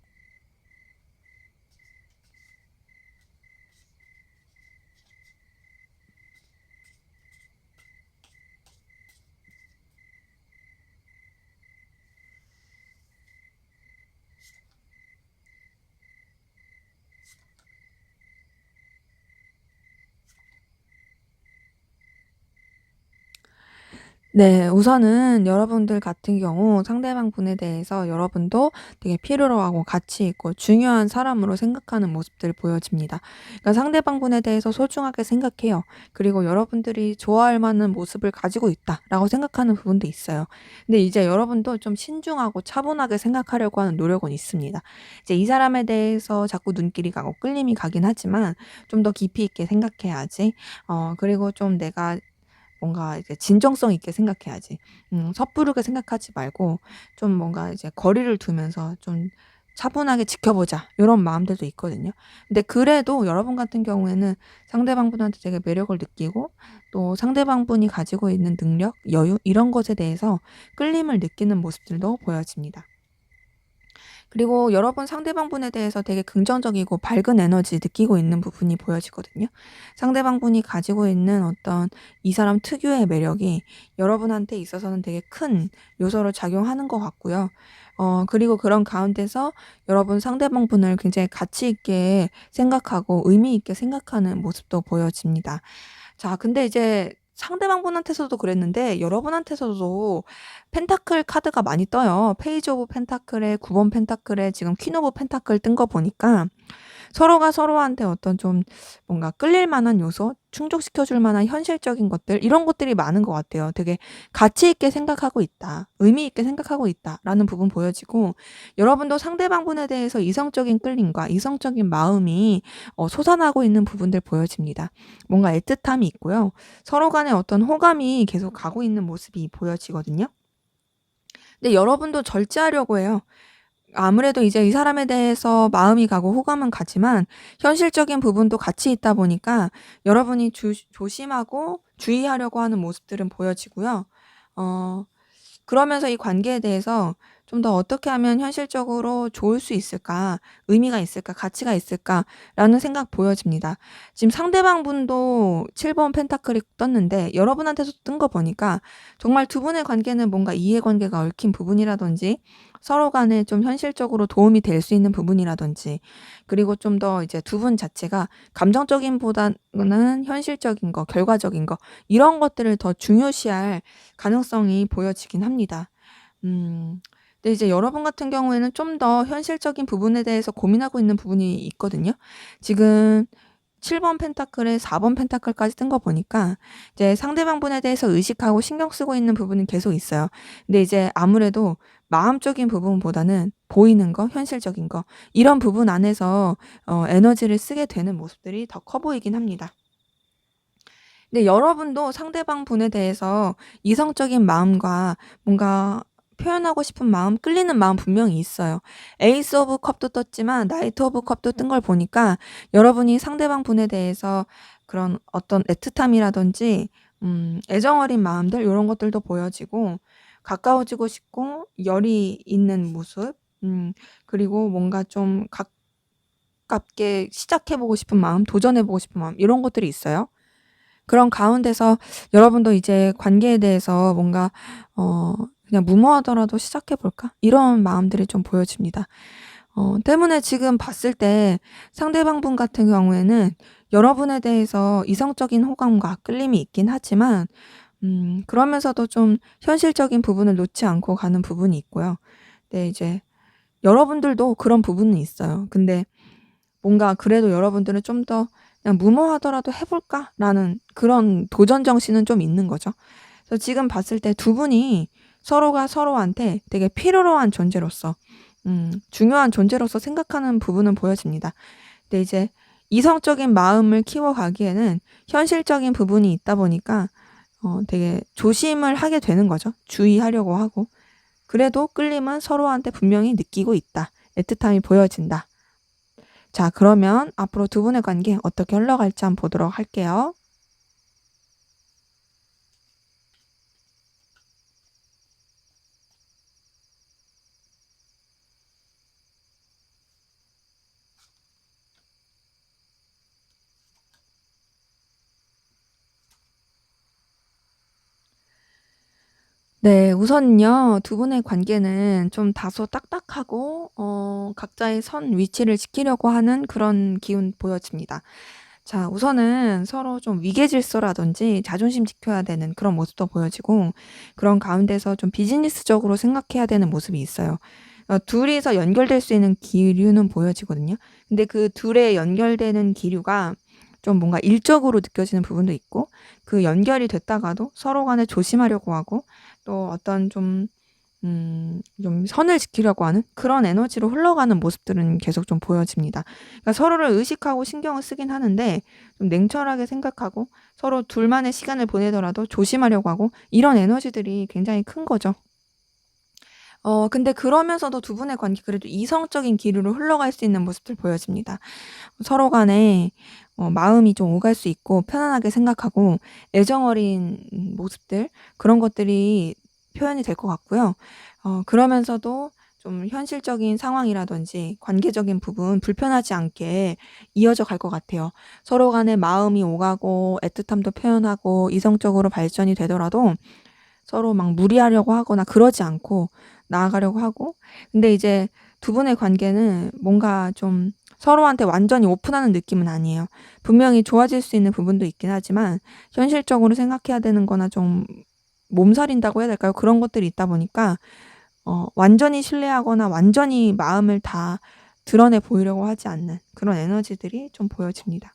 네. 우선은 여러분들 같은 경우 상대방 분에 대해서 여러분도 되게 필요로 하고 가치 있고 중요한 사람으로 생각하는 모습들 보여집니다. 그러니까 상대방 분에 대해서 소중하게 생각해요. 그리고 여러분들이 좋아할 만한 모습을 가지고 있다라고 생각하는 부분도 있어요. 근데 이제 여러분도 좀 신중하고 차분하게 생각하려고 하는 노력은 있습니다. 이제 이 사람에 대해서 자꾸 눈길이 가고 끌림이 가긴 하지만 좀 더 깊이 있게 생각해야지. 그리고 좀 내가 뭔가 이제 진정성 있게 생각해야지. 섣부르게 생각하지 말고 좀 뭔가 이제 거리를 두면서 좀 차분하게 지켜보자 요런 마음들도 있거든요. 근데 그래도 여러분 같은 경우에는 상대방분한테 되게 매력을 느끼고 또 상대방분이 가지고 있는 능력, 여유 이런 것에 대해서 끌림을 느끼는 모습들도 보여집니다. 그리고 여러분 상대방분에 대해서 되게 긍정적이고 밝은 에너지 느끼고 있는 부분이 보여지거든요. 상대방분이 가지고 있는 어떤 이 사람 특유의 매력이 여러분한테 있어서는 되게 큰 요소로 작용하는 것 같고요. 그리고 그런 가운데서 여러분 상대방분을 굉장히 가치 있게 생각하고 의미 있게 생각하는 모습도 보여집니다. 자, 근데 이제 상대방분한테서도 그랬는데 여러분한테서도 펜타클 카드가 많이 떠요. 페이지 오브 펜타클에 9번 펜타클에 지금 퀸 오브 펜타클 뜬 거 보니까 서로가 서로한테 어떤 좀 뭔가 끌릴 만한 요소, 충족시켜 줄 만한 현실적인 것들 이런 것들이 많은 것 같아요. 되게 가치 있게 생각하고 있다. 의미 있게 생각하고 있다라는 부분 보여지고 여러분도 상대방분에 대해서 이성적인 끌림과 이성적인 마음이 솟아나고 있는 부분들 보여집니다. 뭔가 애틋함이 있고요. 서로 간에 어떤 호감이 계속 가고 있는 모습이 보여지거든요. 근데 여러분도 절제하려고 해요. 아무래도 이제 이 사람에 대해서 마음이 가고 호감은 가지만 현실적인 부분도 같이 있다 보니까 여러분이 조심하고 주의하려고 하는 모습들은 보여지고요. 어 그러면서 이 관계에 대해서 좀 더 '어떻게 하면 현실적으로 좋을 수 있을까? 의미가 있을까? 가치가 있을까?'라는 생각 보여집니다. 지금 상대방분도 7번 펜타클이 떴는데 여러분한테서 뜬 거 보니까 정말 두 분의 관계는 뭔가 이해관계가 얽힌 부분이라든지 서로 간에 좀 현실적으로 도움이 될 수 있는 부분이라든지 그리고 좀 더 이제 두 분 자체가 감정적인 보다는 현실적인 거, 결과적인 거 이런 것들을 더 중요시할 가능성이 보여지긴 합니다. 음. 근데 이제 여러분 같은 경우에는 좀 더 현실적인 부분에 대해서 고민하고 있는 부분이 있거든요. 지금 7번 펜타클에 4번 펜타클까지 뜬 거 보니까 이제 상대방분에 대해서 의식하고 신경 쓰고 있는 부분은 계속 있어요. 근데 이제 아무래도 마음적인 부분보다는 보이는 거, 현실적인 거 이런 부분 안에서 에너지를 쓰게 되는 모습들이 더 커 보이긴 합니다. 근데 여러분도 상대방 분에 대해서 이성적인 마음과 뭔가 표현하고 싶은 마음, 끌리는 마음 분명히 있어요. 에이스 오브 컵도 떴지만 나이트 오브 컵도 뜬 걸 보니까 여러분이 상대방 분에 대해서 그런 어떤 애틋함이라든지 애정 어린 마음들 요런 것들도 보여지고 가까워지고 싶고 열이 있는 모습 그리고 뭔가 좀 가깝게 시작해 보고 싶은 마음, 도전해 보고 싶은 마음 이런 것들이 있어요. 그런 가운데서 여러분도 이제 관계에 대해서 뭔가 어 그냥 '무모하더라도 시작해 볼까?' 이런 마음들이 좀 보여집니다. 때문에 지금 봤을 때 상대방분 같은 경우에는 여러분에 대해서 이성적인 호감과 끌림이 있긴 하지만 그러면서도 좀 현실적인 부분을 놓지 않고 가는 부분이 있고요. 네, 이제 여러분들도 그런 부분은 있어요. 근데 뭔가 그래도 여러분들은 좀 더 '그냥 무모하더라도 해 볼까?'라는 그런 도전 정신은 좀 있는 거죠. 그래서 지금 봤을 때 두 분이 서로가 서로한테 되게 필요로 한 존재로서 중요한 존재로서 생각하는 부분은 보여집니다. 근데 이제 이성적인 마음을 키워가기에는 현실적인 부분이 있다 보니까 되게 조심을 하게 되는 거죠. 주의하려고 하고. 그래도 끌림은 서로한테 분명히 느끼고 있다. 애틋함이 보여진다. 자, 그러면 앞으로 두 분의 관계 어떻게 흘러갈지 한번 보도록 할게요. 네, 우선요, 두 분의 관계는 좀 다소 딱딱하고, 각자의 선 위치를 지키려고 하는 그런 기운 보여집니다. 자, 우선은 서로 좀 위계 질서라든지 자존심 지켜야 되는 그런 모습도 보여지고, 그런 가운데서 좀 비즈니스적으로 생각해야 되는 모습이 있어요. 둘이서 연결될 수 있는 기류는 보여지거든요. 근데 그 둘의 연결되는 기류가 좀 뭔가 일적으로 느껴지는 부분도 있고, 그 연결이 됐다가도 서로 간에 조심하려고 하고, 또 어떤 좀 선을 지키려고 하는 그런 에너지로 흘러가는 모습들은 계속 좀 보여집니다. 그러니까 서로를 의식하고 신경을 쓰긴 하는데 좀 냉철하게 생각하고 서로 둘만의 시간을 보내더라도 조심하려고 하고 이런 에너지들이 굉장히 큰 거죠. 근데 그러면서도 두 분의 관계 그래도 이성적인 기류로 흘러갈 수 있는 모습들 보여집니다. 서로 간에 마음이 좀 오갈 수 있고 편안하게 생각하고 애정 어린 모습들, 그런 것들이 표현이 될 것 같고요. 그러면서도 좀 현실적인 상황이라든지 관계적인 부분 불편하지 않게 이어져 갈 것 같아요. 서로 간에 마음이 오가고 애틋함도 표현하고 이성적으로 발전이 되더라도 서로 막 무리하려고 하거나 그러지 않고 나아가려고 하고, 근데 이제 두 분의 관계는 뭔가 좀 서로한테 완전히 오픈하는 느낌은 아니에요. 분명히 좋아질 수 있는 부분도 있긴 하지만 현실적으로 생각해야 되는 거나 좀 몸서린다고 해야 될까요? 그런 것들이 있다 보니까 완전히 신뢰하거나 완전히 마음을 다 드러내 보이려고 하지 않는 그런 에너지들이 좀 보여집니다.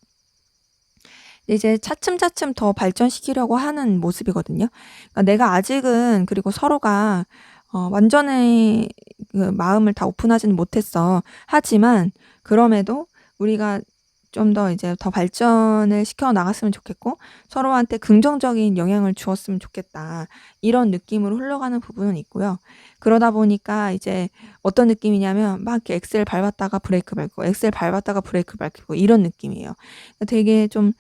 이제 차츰차츰 더 발전시키려고 하는 모습이거든요. 그러니까 내가 아직은, 그리고 서로가 완전히 그 마음을 다 오픈하지는 못했어. 하지만 그럼에도 우리가 좀 더 이제 더 발전을 시켜 나갔으면 좋겠고 서로한테 긍정적인 영향을 주었으면 좋겠다. 이런 느낌으로 흘러가는 부분은 있고요. 그러다 보니까 이제 어떤 느낌이냐면 막 이렇게 엑셀 밟았다가 브레이크 밟고 엑셀 밟았다가 브레이크 밟고 이런 느낌이에요. 되게 좀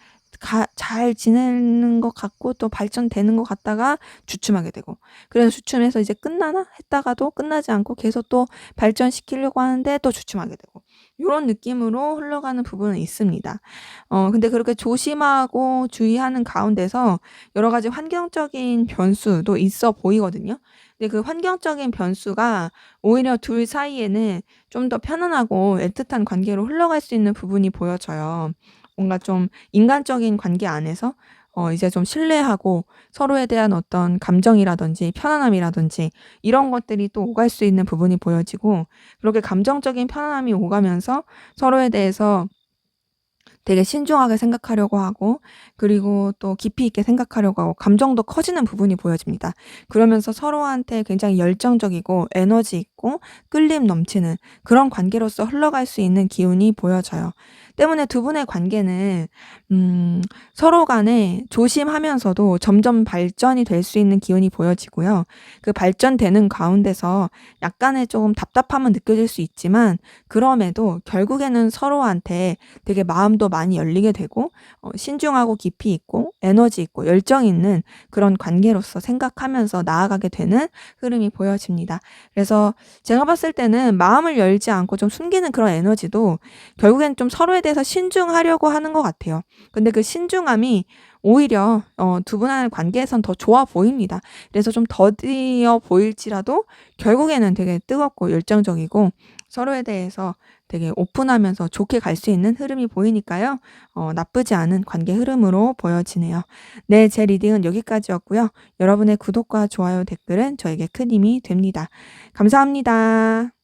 잘 지내는 것 같고 또 발전되는 것 같다가 주춤하게 되고, 그래서 주춤해서 이제 끝나나 했다가도 끝나지 않고 계속 또 발전시키려고 하는데 또 주춤하게 되고, 요런 느낌으로 흘러가는 부분은 있습니다. 근데 그렇게 조심하고 주의하는 가운데서 여러 가지 환경적인 변수도 있어 보이거든요. 근데 그 환경적인 변수가 오히려 둘 사이에는 좀 더 편안하고 애틋한 관계로 흘러갈 수 있는 부분이 보여져요. 뭔가 좀 인간적인 관계 안에서 이제 좀 신뢰하고 서로에 대한 어떤 감정이라든지 편안함이라든지 이런 것들이 또 오갈 수 있는 부분이 보여지고, 그렇게 감정적인 편안함이 오가면서 서로에 대해서 되게 신중하게 생각하려고 하고, 그리고 또 깊이 있게 생각하려고 하고 감정도 커지는 부분이 보여집니다. 그러면서 서로한테 굉장히 열정적이고 에너지 있고 끌림 넘치는 그런 관계로서 흘러갈 수 있는 기운이 보여져요. 때문에 두 분의 관계는 서로 간에 조심하면서도 점점 발전이 될 수 있는 기운이 보여지고요. 그 발전되는 가운데서 약간의 조금 답답함은 느껴질 수 있지만 그럼에도 결국에는 서로한테 되게 마음도 많이 열리게 되고 신중하고 깊이 있고 에너지 있고 열정 있는 그런 관계로서 생각하면서 나아가게 되는 흐름이 보여집니다. 그래서 제가 봤을 때는 마음을 열지 않고 좀 숨기는 그런 에너지도 결국엔 좀 서로에 대해서 신중하려고 하는 것 같아요. 근데 그 신중함이 오히려 두 분의 관계에선 더 좋아 보입니다. 그래서 좀 더디어 보일지라도 결국에는 되게 뜨겁고 열정적이고 서로에 대해서 되게 오픈하면서 좋게 갈 수 있는 흐름이 보이니까요. 나쁘지 않은 관계 흐름으로 보여지네요. 네, 제 리딩은 여기까지였고요. 여러분의 구독과 좋아요, 댓글은 저에게 큰 힘이 됩니다. 감사합니다.